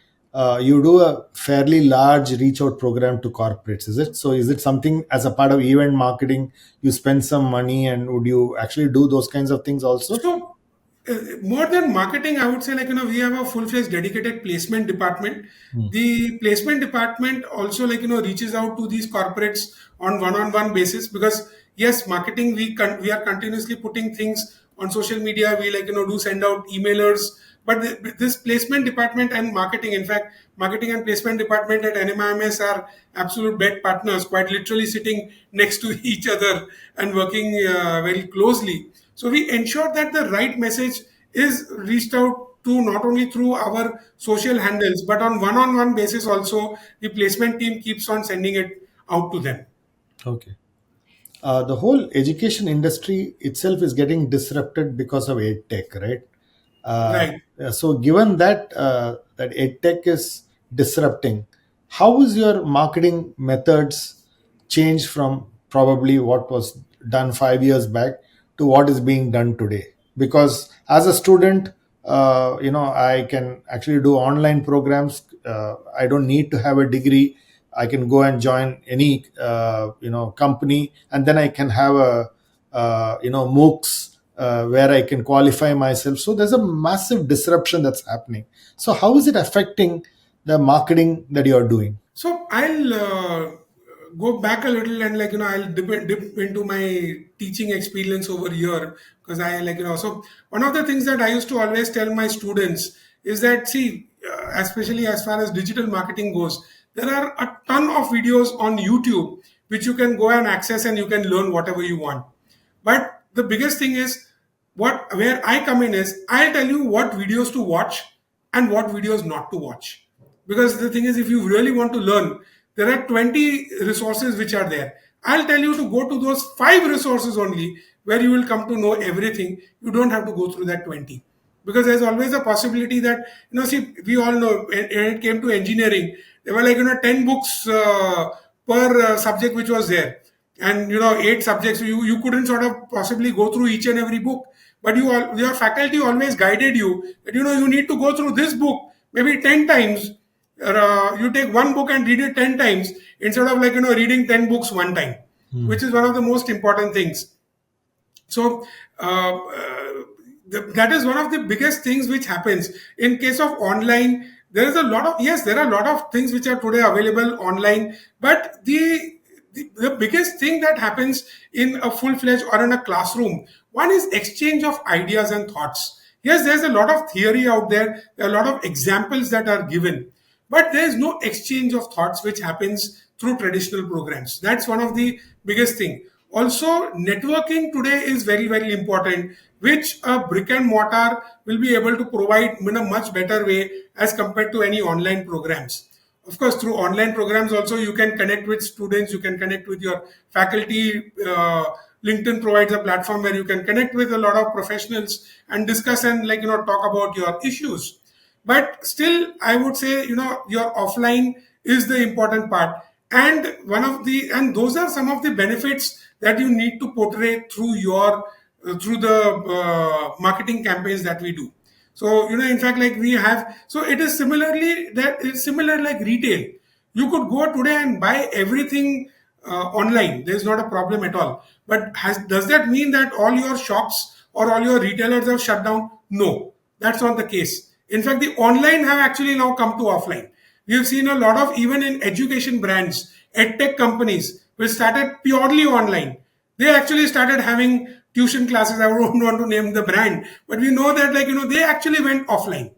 [SPEAKER 2] you do a fairly large reach out program to corporates, is it? So, is it something as a part of event marketing? You spend some money, and would you actually do those kinds of things also?
[SPEAKER 1] So, more than marketing, I would say, like, we have a full-fledged dedicated placement department.
[SPEAKER 2] Hmm.
[SPEAKER 1] The placement department also, like, reaches out to these corporates on one-on-one basis, because yes, marketing, we are continuously putting things on social media. We, like, do send out emailers, but this placement department and marketing, in fact, marketing and placement department at NMIMS are absolute bed partners, quite literally sitting next to each other and working very closely. So we ensure that the right message is reached out to not only through our social handles, but on one basis also. The placement team keeps on sending it out to them.
[SPEAKER 2] Okay. The whole education industry itself is getting disrupted because of EdTech, right? Uh,
[SPEAKER 1] Right.
[SPEAKER 2] so, given that that EdTech is disrupting, how is your marketing methods changed from probably what was done 5 years back to what is being done today? Because as a student, I can actually do online programs. I don't need to have a degree. I can go and join any company, and then I can have a MOOCs where I can qualify myself. So there's a massive disruption that's happening. So how is it affecting the marketing that you are doing?
[SPEAKER 1] So I'll go back a little, and, like, I'll dip into my teaching experience over here, because I, like, so one of the things that I used to always tell my students is that, see, especially as far as digital marketing goes, there are a ton of videos on YouTube which you can go and access, and you can learn whatever you want. But the biggest thing is, what where I come in is, I'll tell you what videos to watch and what videos not to watch. Because the thing is, if you really want to learn, there are 20 resources which are there. I'll tell you to go to those five resources only, where you will come to know everything. You don't have to go through that 20, because there's always a possibility that, see, we all know when it came to engineering, there were, like, 10 books per subject which was there, and, eight subjects. You couldn't sort of possibly go through each and every book, but your faculty always guided you that, you need to go through this book maybe 10 times. You take one book and read it 10 times, instead of, like, reading 10 books one time, which is one of the most important things. So that is one of the biggest things which happens in case of online. There is a lot of, yes, there are a lot of things which are today available online, but the biggest thing that happens in a full-fledged or in a classroom, one is exchange of ideas and thoughts. Yes, there's a lot of theory out there are a lot of examples that are given, but there is no exchange of thoughts which happens through traditional programs. That's one of the biggest thing. Also, networking today is very, very important, which a brick and mortar will be able to provide in a much better way as compared to any online programs. Of course, through online programs also, you can connect with students, you can connect with your faculty. LinkedIn provides a platform where you can connect with a lot of professionals and discuss and, like, talk about your issues. But still, I would say, your offline is the important part, and those are some of the benefits that you need to portray through the marketing campaigns that we do. So, in fact, like, we have, so it is similarly, that it's similar like retail. You could go today and buy everything online. There's not a problem at all. But does that mean that all your shops or all your retailers have shut down? No, that's not the case. In fact, the online have actually now come to offline. We have seen a lot of, even in education brands, EdTech companies, which started purely online. They actually started having tuition classes. I don't want to name the brand, but we know that, like, they actually went offline.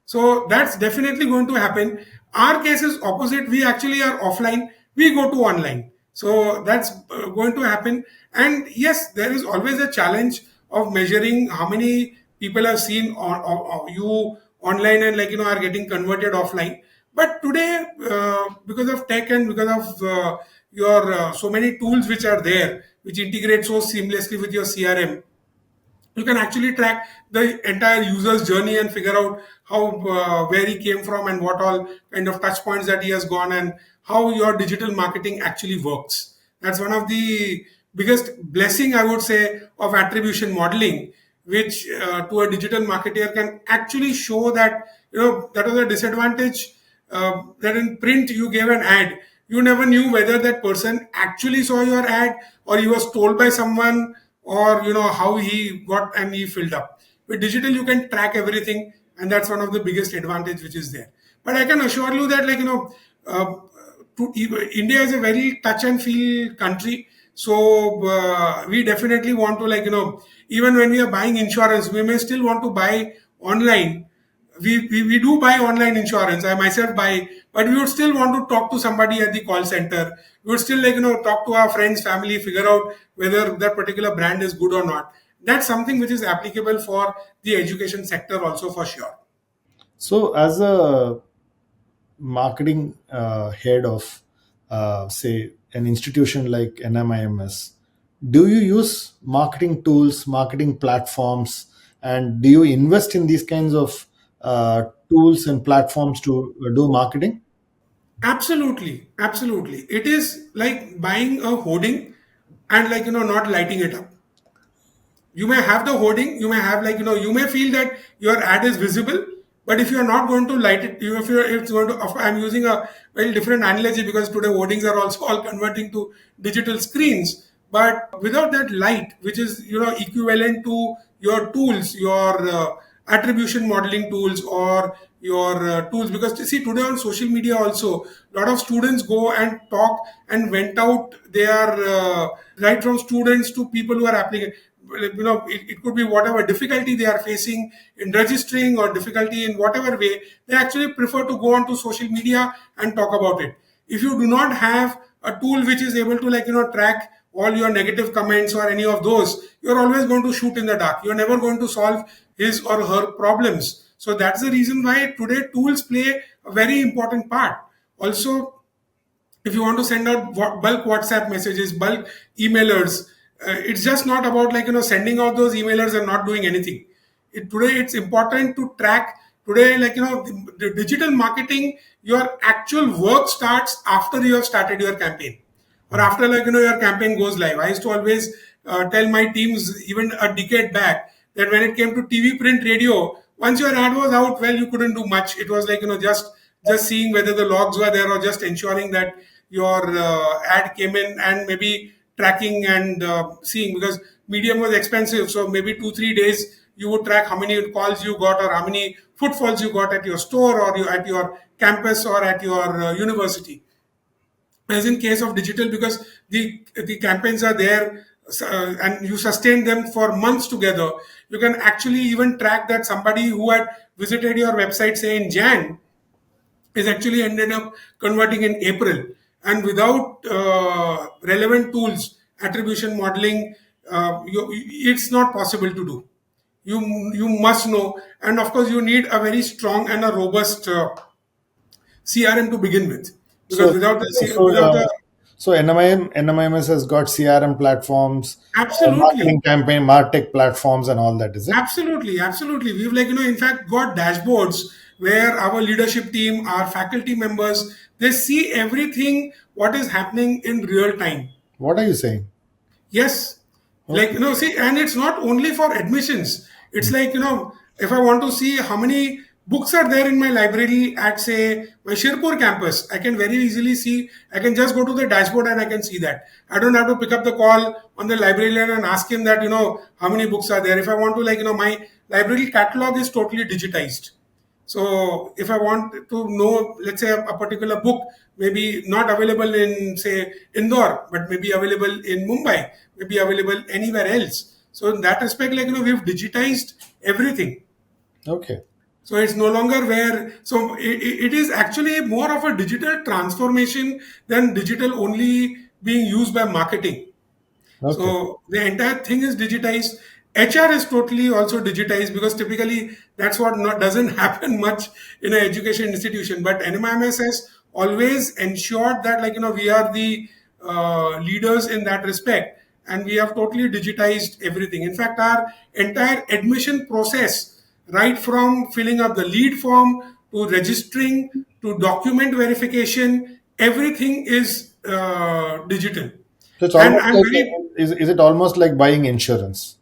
[SPEAKER 1] So that's definitely going to happen. Our case is opposite. We actually are offline. We go to online. So that's going to happen. And yes, there is always a challenge of measuring how many people have seen you online and, like, are getting converted offline. But today, because of tech and because of your so many tools which are there, which integrate so seamlessly with your CRM, you can actually track the entire user's journey and figure out how where he came from and what all kind of touch points that he has gone, and how your digital marketing actually works. That's one of the biggest blessing, I would say, of attribution modeling, which to a digital marketer can actually show that, that was a disadvantage, that in print you gave an ad, you never knew whether that person actually saw your ad, or he was told by someone, or how he got and he filled up. With digital you can track everything, and that's one of the biggest advantage which is there. But I can assure you that, uh, India is a very touch and feel country. So we definitely want to, even when we are buying insurance, we may still want to buy online. We do buy online insurance. I myself buy, but we would still want to talk to somebody at the call center. We would still, talk to our friends, family, figure out whether that particular brand is good or not. That's something which is applicable for the education sector also, for sure.
[SPEAKER 2] So, as a marketing head of, say, an institution like NMIMS, do you use marketing tools, marketing platforms, and do you invest in these kinds of tools and platforms to do marketing?
[SPEAKER 1] Absolutely, absolutely. It is like buying a hoarding and, not lighting it up. You may have the hoarding, you may have, you may feel that your ad is visible, but if you are not going to light it, if you're it's going to, I'm using a very different analogy because today hoardings are also all converting to digital screens. But without that light, which is, equivalent to your tools, your attribution modeling tools, or your tools, because you see, today on social media also, a lot of students go and talk and vent out their right from students to people who are applying. It could be whatever difficulty they are facing in registering, or difficulty in whatever way, they actually prefer to go onto social media and talk about it. If you do not have a tool which is able to, track all your negative comments or any of those, you're always going to shoot in the dark. You're never going to solve his or her problems. So that's the reason why today tools play a very important part. Also, if you want to send out bulk WhatsApp messages, bulk emailers, it's just not about, sending out those emailers and not doing anything. Today it's important to track. Today, the digital marketing, your actual work starts after you have started your campaign, or after, your campaign goes live. I used to always tell my teams, even a decade back, that when it came to TV, print, radio, once your ad was out, well, you couldn't do much. It was just seeing whether the logs were there, or just ensuring that your ad came in, and maybe tracking and seeing, because medium was expensive, so maybe 2 3 days you would track how many calls you got, or how many footfalls you got at your store, or you at your campus, or at your university. As in case of digital, because the campaigns are there, and you sustain them for months together, you can actually even track that somebody who had visited your website, say in Jan, is actually ended up converting in April. And without relevant tools, attribution modeling, it's not possible to do. You must know, and of course, you need a very strong and a robust CRM to begin with, because
[SPEAKER 2] So,
[SPEAKER 1] without
[SPEAKER 2] so,
[SPEAKER 1] without the
[SPEAKER 2] so NMIMS has got CRM platforms,
[SPEAKER 1] absolutely.
[SPEAKER 2] marketing campaign, MarTech platforms, and all that, is it?
[SPEAKER 1] Absolutely, absolutely. We've, in fact, got dashboards where our leadership team, our faculty members, they see everything what is happening in real time.
[SPEAKER 2] What are you saying?
[SPEAKER 1] Yes.
[SPEAKER 2] Okay.
[SPEAKER 1] See, and it's not only for admissions. It's if I want to see how many books are there in my library at, say, my Shirpur campus, I can very easily see. I can just go to the dashboard and I can see that. I don't have to pick up the call on the librarian and ask him that, how many books are there. If I want to, my library catalog is totally digitized. So if I want to know, let's say, a particular book, maybe not available in, say, Indore, but maybe available in Mumbai, maybe available anywhere else. So in that respect, we've digitized everything.
[SPEAKER 2] Okay.
[SPEAKER 1] So it's no longer where, so it is actually more of a digital transformation than digital only being used by marketing.
[SPEAKER 2] Okay.
[SPEAKER 1] So the entire thing is digitized. HR is totally also digitized, because typically that's what not doesn't happen much in an education institution. But NMIMS has always ensured that, we are the leaders in that respect. and we have totally digitized everything. In fact, our entire admission process, right from filling up the lead form to registering to document verification, everything is digital.
[SPEAKER 2] So it's
[SPEAKER 1] And
[SPEAKER 2] almost
[SPEAKER 1] I'm
[SPEAKER 2] like,
[SPEAKER 1] very
[SPEAKER 2] is it almost like buying insurance?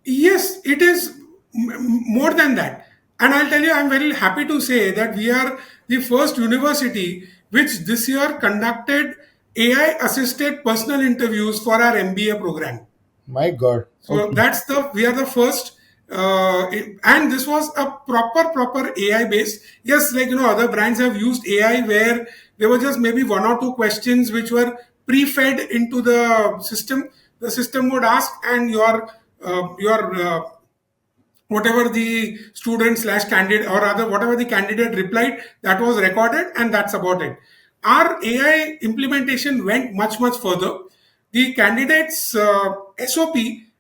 [SPEAKER 1] Yes, it is more than that. And I'll tell you, I'm very happy to say that we are the first university which this year conducted AI assisted personal interviews for our MBA program.
[SPEAKER 2] My God.
[SPEAKER 1] So
[SPEAKER 2] Okay.
[SPEAKER 1] that's the we are the first, and this was a proper AI based. Yes, like other brands have used AI where there were just maybe one or two questions which were pre-fed into the system. The system would ask, and your whatever the student slash candidate, or rather whatever the candidate replied, that was recorded, and that's about it. Our AI implementation went much further. The candidate's SOP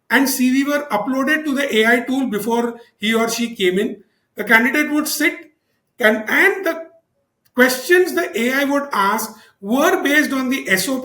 [SPEAKER 1] and CV were uploaded to the AI tool before he or she came in. The candidate would sit, and the questions the AI would ask were based on the SOP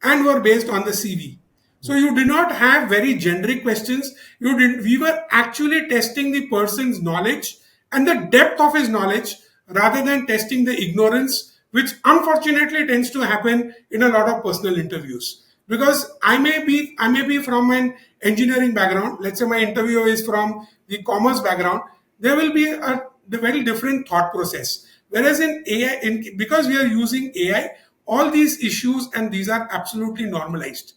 [SPEAKER 1] and were based on the CV. So you did not have very generic questions. You did. We were actually testing the person's knowledge and the depth of his knowledge rather than testing the ignorance, which unfortunately tends to happen in a lot of personal interviews. Because I may be from an engineering background. Let's say my interviewer is from the commerce background. There will be a very different thought process. Whereas in AI, because we are using AI, all these issues and these are absolutely normalized.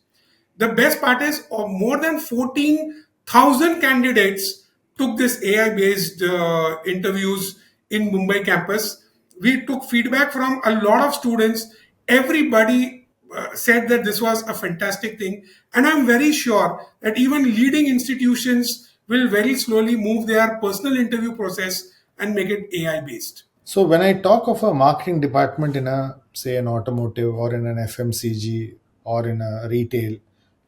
[SPEAKER 1] The best part is more than 14,000 candidates took this AI based interviews in Mumbai campus. We took feedback from a lot of students. Everybody said that this was a fantastic thing. And I'm very sure that even leading institutions will very slowly move their personal interview process and make it AI based.
[SPEAKER 2] So when I talk of a marketing department in a, say, an automotive or in an FMCG or in a retail,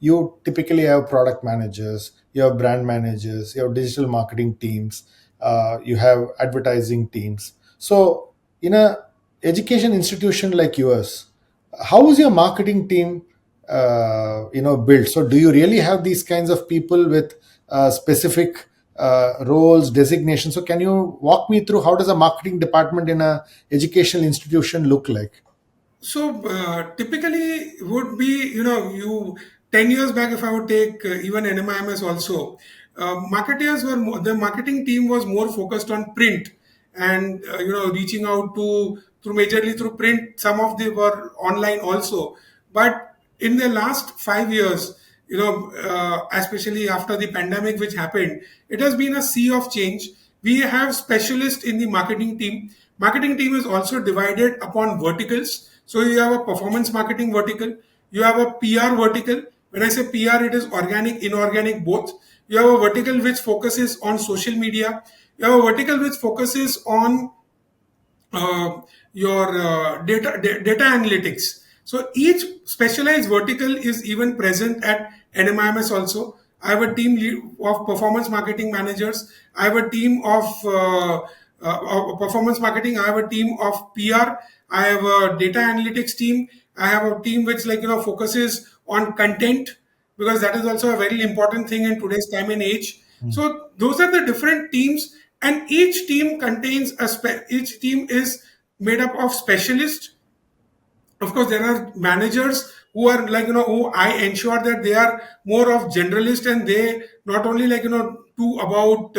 [SPEAKER 2] you typically have product managers, you have brand managers, you have digital marketing teams, you have advertising teams. So in a education institution like yours, how is your marketing team built? So do you really have these kinds of people with specific roles, designations? So can you walk me through how does a marketing department in a educational institution look like?
[SPEAKER 1] So typically would be, you 10 years back, if I would take even NMIMS also, marketers were the marketing team was more focused on print and reaching out to through majorly through print. Some of them were online also, but in the last 5 years, especially after the pandemic which happened, it has been a sea of change. We have specialists in the marketing team. Marketing team is also divided upon verticals. So you have a performance marketing vertical, you have a PR vertical. When I say PR, it is organic, inorganic, both. You have a vertical which focuses on social media. You have a vertical which focuses on uh, your data analytics. So each specialized vertical is even present at NMIMS also. I have a team of performance marketing managers. I have a team of performance marketing. I have a team of PR. I have a data analytics team. I have a team which focuses on content, because that is also a very important thing in today's time and age. So those are the different teams, and each team contains each team is made up of specialists. Of course, there are managers who are who I ensure that they are more of generalist, and they not only do about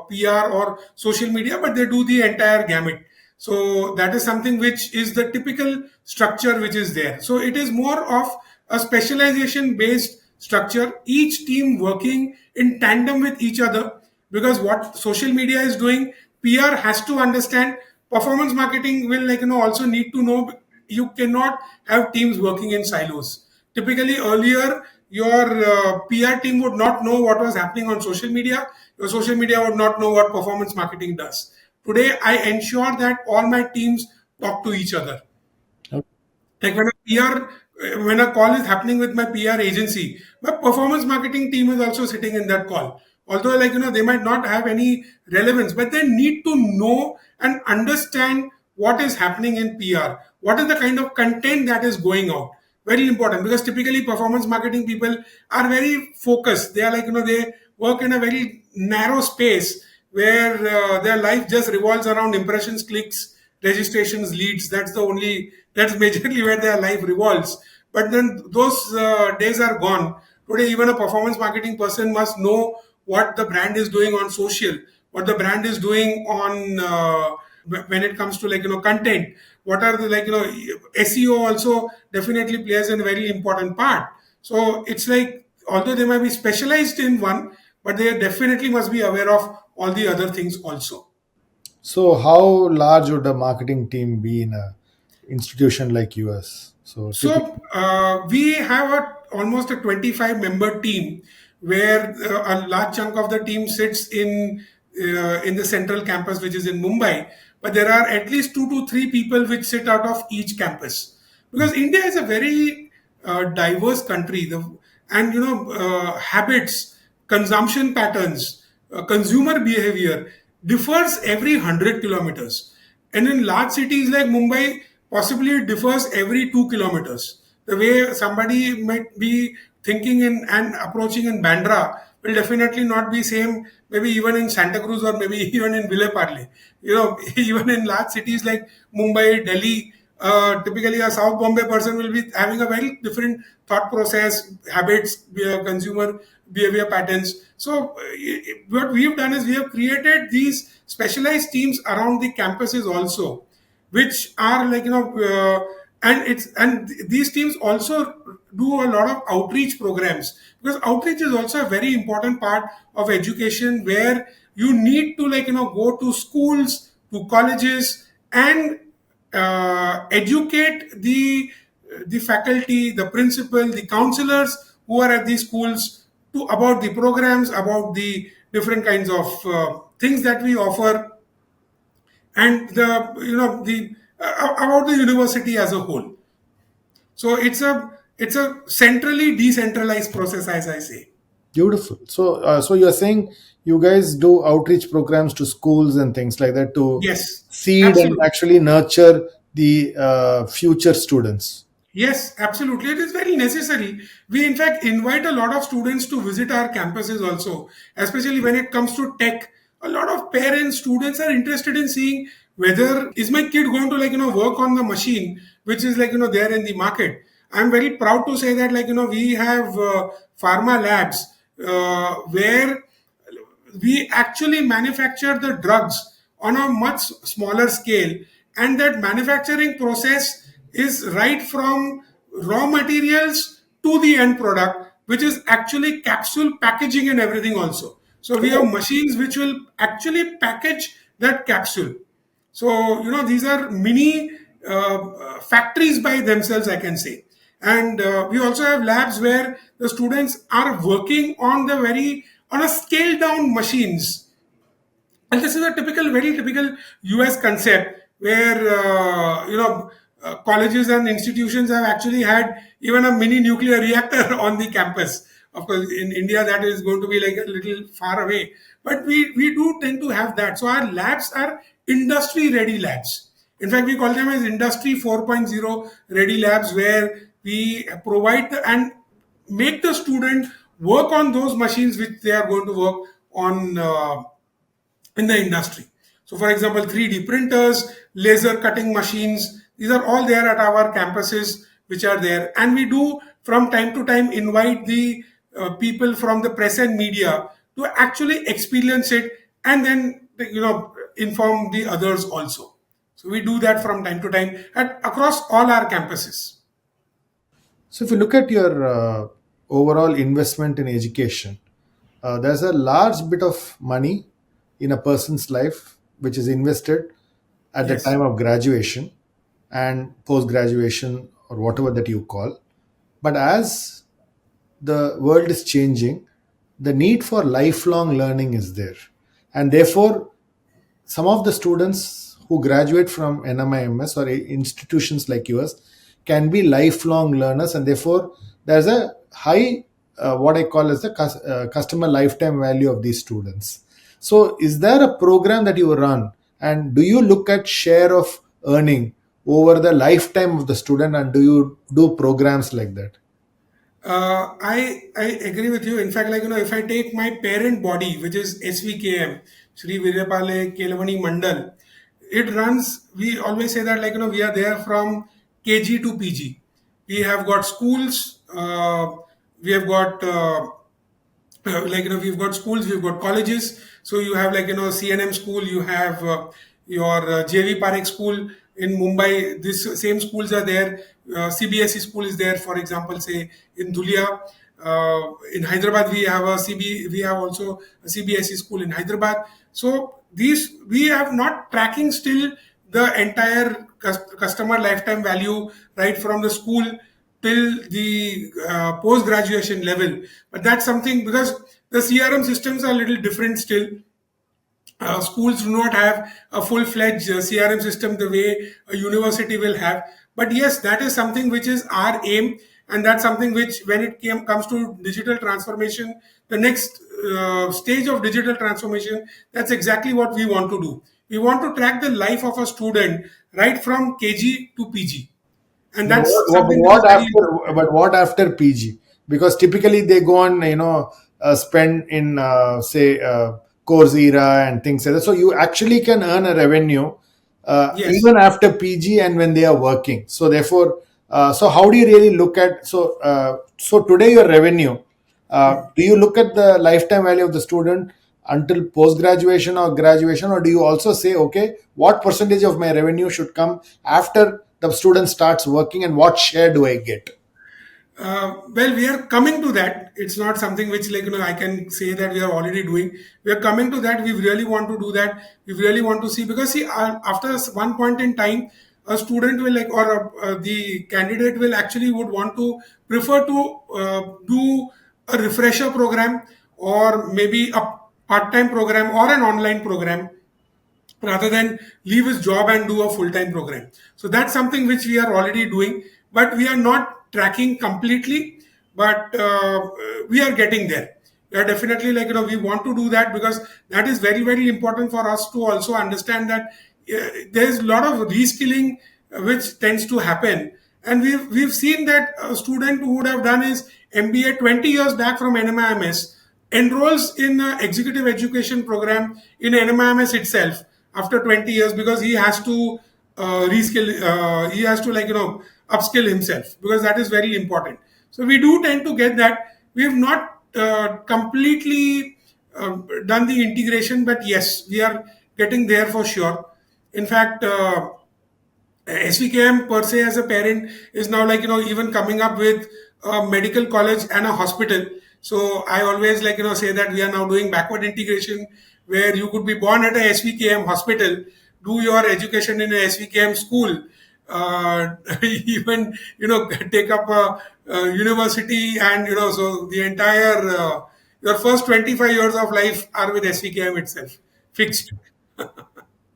[SPEAKER 1] PR or social media, but they do the entire gamut. So that is something which is the typical structure which is there. So it is more of a specialization based structure, each team working in tandem with each other, because what social media is doing, PR has to understand. Performance marketing will also need to know. You cannot have teams working in silos. Typically earlier, your PR team would not know what was happening on social media. Your social media would not know what performance marketing does. Today I ensure that all my teams talk to each other.
[SPEAKER 2] Okay.
[SPEAKER 1] Like when a call is happening with my PR agency, my performance marketing team is also sitting in that call. Although, they might not have any relevance, but they need to know and understand what is happening in PR. What is the kind of content that is going out? very important, because typically performance marketing people are very focused. They are like, they work in a very narrow space where their life just revolves around impressions, clicks, registrations, leads. That's majorly where their life revolves. But then those days are gone. Today, even a performance marketing person must know what the brand is doing on social, what the brand is doing on when it comes to, like, content. What are the, like, SEO also definitely plays a very important part. So it's like, although they might be specialized in one, but they definitely must be aware of all the other things also.
[SPEAKER 2] So, how large would a marketing team be in a institution like US? So,
[SPEAKER 1] So
[SPEAKER 2] typically,
[SPEAKER 1] we have almost a 25 member team, where a large chunk of the team sits in the central campus, which is in Mumbai. But there are at least 2 to 3 people which sit out of each campus, because India is a very diverse country. And habits, consumption patterns, consumer behavior differs every 100 kilometers, and in large cities like Mumbai, possibly it differs every 2 kilometers. The way somebody might be thinking in and approaching in Bandra will definitely not be same, maybe even in Santa Cruz, or maybe even in Ville Parle. Even in large cities like Mumbai, Delhi, typically a South Bombay person will be having a very different thought process, habits, consumer behavior patterns. So what we've done is we have created these specialized teams around the campuses also, which are like, and these teams also do a lot of outreach programs, because outreach is also a very important part of education, where you need to, like, go to schools, to colleges, and educate the faculty, the principal, the counselors who are at these schools, to about the programs, about the different kinds of things that we offer, and the about the university as a whole. So it's a centrally decentralized process, as I say.
[SPEAKER 2] beautiful. So, so you're saying you guys do outreach programs to schools and things like that to
[SPEAKER 1] Yes,
[SPEAKER 2] seed and
[SPEAKER 1] absolutely.
[SPEAKER 2] actually nurture the future students.
[SPEAKER 1] Yes, absolutely. It is very necessary. We, in fact, invite a lot of students to visit our campuses also, especially when it comes to tech. A lot of parents, students are interested in seeing whether is my kid going to, like, work on the machine, which is, like, there in the market. I'm very proud to say that, like, we have pharma labs where we actually manufacture the drugs on a much smaller scale, and that manufacturing process is right from raw materials to the end product, which is actually capsule packaging and everything also. So we have
[SPEAKER 2] Oh,
[SPEAKER 1] machines which will actually package that capsule. So these are mini factories by themselves, I can say. And we also have labs where the students are working on the very on a scaled down machines. And this is a very typical US concept, where colleges and institutions have actually had even a mini nuclear reactor on the campus. Of course, in India, that is going to be like a little far away, but we do tend to have that. So our labs are industry ready labs. In fact, we call them as industry 4.0 ready labs, where we provide and make the student work on those machines which they are going to work on in the industry. So, for example, 3D printers, laser cutting machines, these are all there at our campuses, which are there. And we do from time to time invite the people from the press and media to actually experience it, and then inform the others also. So we do that from time to time across all our campuses.
[SPEAKER 2] so if you look at your overall investment in education, there's a large bit of money in a person's life which is invested at the
[SPEAKER 1] Yes.
[SPEAKER 2] time of graduation and post graduation or whatever that you call. But as the world is changing, the need for lifelong learning is there. And therefore, some of the students who graduate from NMIMS or institutions like yours can be lifelong learners, and therefore there's a high what I call as the customer lifetime value of these students. So, is there a program that you run, and do you look at share of earning over the lifetime of the student, and do you do programs like that?
[SPEAKER 1] I agree with you. In fact, if I take my parent body, which is SVKM, Sri Vidyapale Kelavani Mandal, it runs. We always say that we are there from KG to PG. We have got schools. We have got we've got schools, we've got colleges. So you have CNM school, you have your JV Parekh school in Mumbai. These same schools are there. CBSE school is there, for example, say in Dhulia. In Hyderabad, we have also a CBSE school in Hyderabad. So these we have not tracking still the entire customer lifetime value right from the school till the post graduation level. But that's something because the CRM systems are a little different still. Schools do not have a full fledged CRM system the way a university will have. But yes, that is something which is our aim, and that's something which, when comes to digital transformation, the next stage of digital transformation, that's exactly what we want to do. We want to track the life of a student right from KG to PG, and
[SPEAKER 2] But
[SPEAKER 1] that's
[SPEAKER 2] but
[SPEAKER 1] something which is
[SPEAKER 2] what
[SPEAKER 1] very
[SPEAKER 2] after?
[SPEAKER 1] important.
[SPEAKER 2] But what after PG? Because typically they go on, spend in say Coursera and things like that. So you actually can earn a revenue
[SPEAKER 1] Yes.
[SPEAKER 2] even after PG and when they are working. So therefore, so how do you really look at? So today your revenue. Do you look at the lifetime value of the student until post graduation or graduation, or do you also say, okay, what percentage of my revenue should come after the student starts working, and what share do I get?
[SPEAKER 1] Well, we are coming to that. It's not something which, I can say that we are already doing. We are coming to that. We really want to do that. We really want to see, because see, after one point in time, a student will the candidate will actually would want to prefer to do a refresher program, or maybe a part-time program or an online program, rather than leave his job and do a full-time program. So that's something which we are already doing, but we are not tracking completely, but we are getting there. We are definitely, we want to do that, because that is very, very important for us to also understand that there's a lot of reskilling which tends to happen. And we've seen that a student who would have done his MBA 20 years back from NMIMS enrolls in an executive education program in NMIMS itself after 20 years, because he has to reskill, he has to, upskill himself, because that is very important. So we do tend to get that. We have not completely done the integration, but yes, we are getting there for sure. In fact, SVKM per se as a parent is now, even coming up with a medical college and a hospital. So I always, say that we are now doing backward integration, where you could be born at a SVKM hospital, do your education in a SVKM school, even take up a university, and so the entire your first 25 years of life are with SVKM itself, fixed.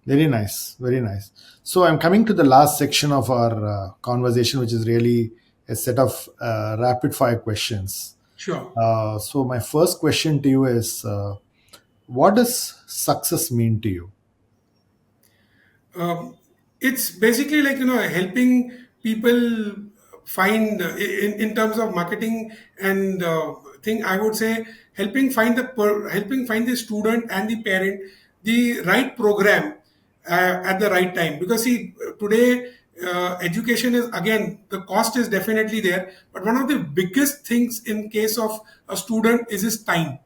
[SPEAKER 2] Very nice, very nice. So I'm coming to the last section of our conversation, which is really a set of rapid fire questions.
[SPEAKER 1] Sure.
[SPEAKER 2] So my first question to you is, what does success mean to you?
[SPEAKER 1] um, it's basically helping people find in terms of marketing and thing, I would say helping find the student and the parent the right program at the right time, because see, today education is, again, the cost is definitely there, but one of the biggest things in case of a student is his time.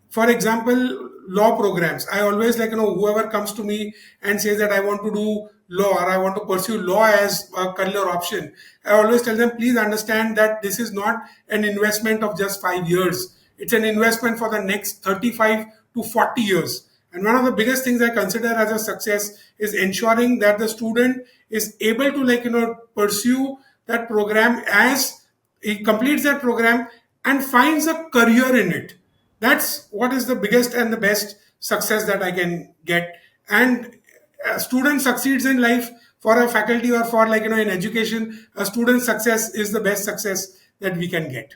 [SPEAKER 1] For example, law programs, I always, whoever comes to me and says that I want to do law, or I want to pursue law as a career option, I always tell them, please understand that this is not an investment of just 5 years. It's an investment for the next 35 to 40 years. And one of the biggest things I consider as a success is ensuring that the student is able to, pursue that program as he completes that program and finds a career in it. That's what is the biggest and the best success that I can get. And a student succeeds in life, for a faculty, or for, in education, a student success is the best success that we can get.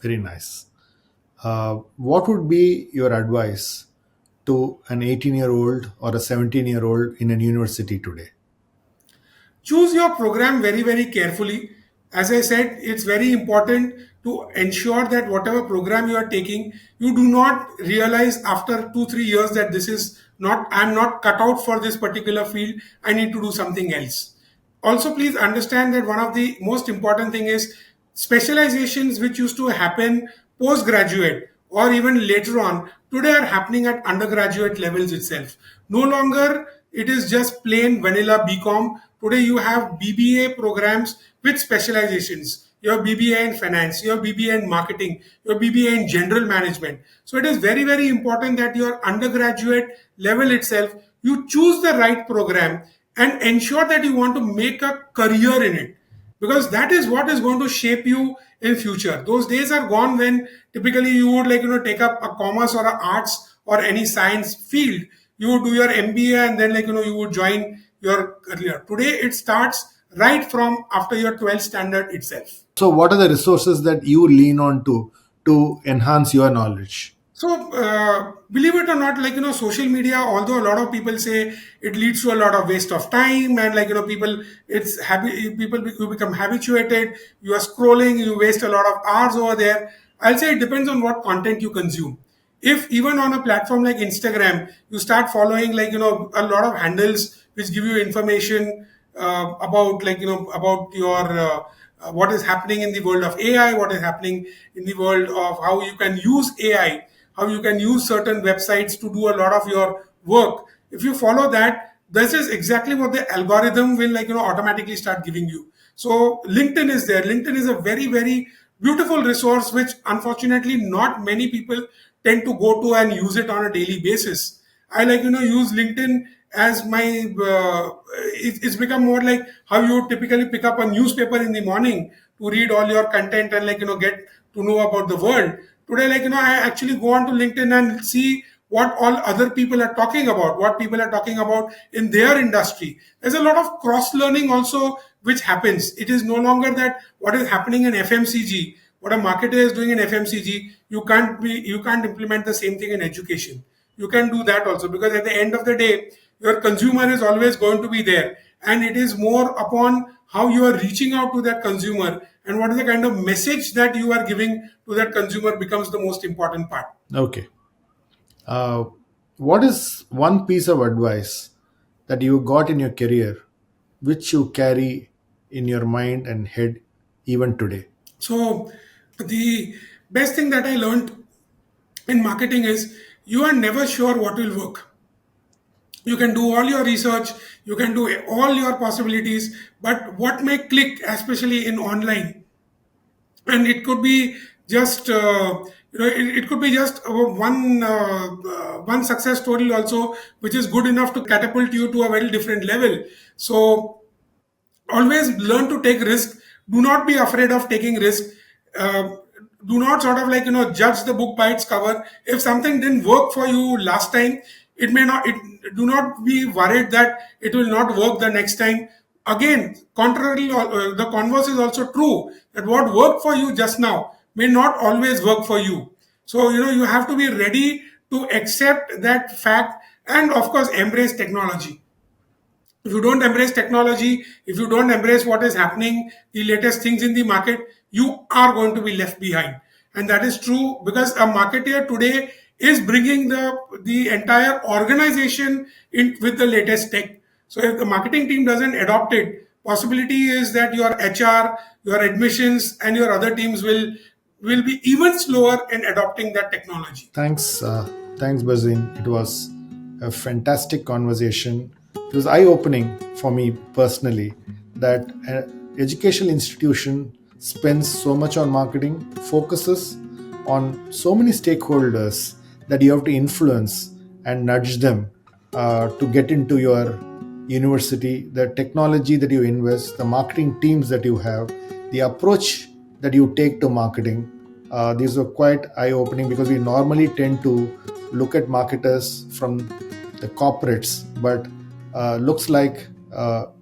[SPEAKER 2] Very nice. What would be your advice to an 18-year-old or a 17-year-old in a university today?
[SPEAKER 1] choose your program very very carefully. As I said, it's very important to ensure that whatever program you are taking, you do not realize after 2 3 years that this is not, I'm not cut out for this particular field, I need to do something else. Also, please understand that one of the most important thing is specializations which used to happen postgraduate or even later on today are happening at undergraduate levels itself. No longer it is just plain vanilla BCom. Today you have BBA programs with specializations. Your BBA in finance, your BBA in marketing, your BBA in general management. So it is very, very important that your undergraduate level itself, you choose the right program and ensure that you want to make a career in it, because that is what is going to shape you in future. Those days are gone when typically you would take up a commerce or a arts or any science field, you would do your MBA and then you would join your career. Today it starts right from after your 12th standard itself.
[SPEAKER 2] So, what are the resources that you lean on to enhance your knowledge?
[SPEAKER 1] So, believe it or not, social media, although a lot of people say it leads to a lot of waste of time, and people, it's happy, people, you become habituated, you are scrolling, you waste a lot of hours over there. I'll say it depends on what content you consume. If even on a platform like Instagram, you start following a lot of handles which give you information about about your what is happening in the world of AI, what is happening in the world of how you can use AI, how you can use certain websites to do a lot of your work. If you follow that, this is exactly what the algorithm will automatically start giving you. So LinkedIn is there. LinkedIn is a very very beautiful resource which unfortunately not many people tend to go to and use it on a daily basis. I use LinkedIn as my it's become more like how you typically pick up a newspaper in the morning to read all your content and get to know about the world. Today, I actually go on to LinkedIn and see what all other people are talking about, what people are talking about in their industry. There's a lot of cross learning also which happens. It is no longer that what is happening in FMCG, what a marketer is doing in FMCG, you can't implement the same thing in education. You can do that also, because at the end of the day, your consumer is always going to be there, and it is more upon how you are reaching out to that consumer and what is the kind of message that you are giving to that consumer becomes the most important part.
[SPEAKER 2] Okay. Uh, what is one piece of advice that you got in your career which you carry in your mind and head even today?
[SPEAKER 1] So the best thing that I learned in marketing is you are never sure what will work. You can do all your research, you can do all your possibilities, but what may click, especially in online, and it could be just it could be just one success story also, which is good enough to catapult you to a very different level. So always learn to take risk. Do not be afraid of taking risk. uh, do not sort of judge the book by its cover. If something didn't work for you last time, it may not, do not be worried that it will not work the next time. Again, contrarily, the converse is also true, that what worked for you just now may not always work for you. So you have to be ready to accept that fact, and of course embrace technology. If you don't embrace technology, if you don't embrace what is happening, the latest things in the market, you are going to be left behind. And that is true, because a marketer today is bringing the entire organization in with the latest tech. So if the marketing team doesn't adopt it, possibility is that your HR, your admissions, and your other teams will be even slower in adopting that technology.
[SPEAKER 2] Thanks, Burzeen. It was a fantastic conversation. It was eye-opening for me personally that an educational institution spends so much on marketing, focuses on so many stakeholders that you have to influence and nudge them to get into your university, the technology that you invest, the marketing teams that you have, the approach that you take to marketing. These are quite eye opening because we normally tend to look at marketers from the corporates, but looks like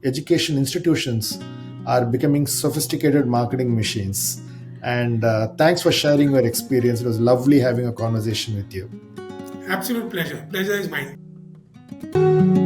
[SPEAKER 2] education institutions are becoming sophisticated marketing machines. And thanks for sharing your experience. It was lovely having a conversation with you.
[SPEAKER 1] Absolute pleasure. Pleasure is mine.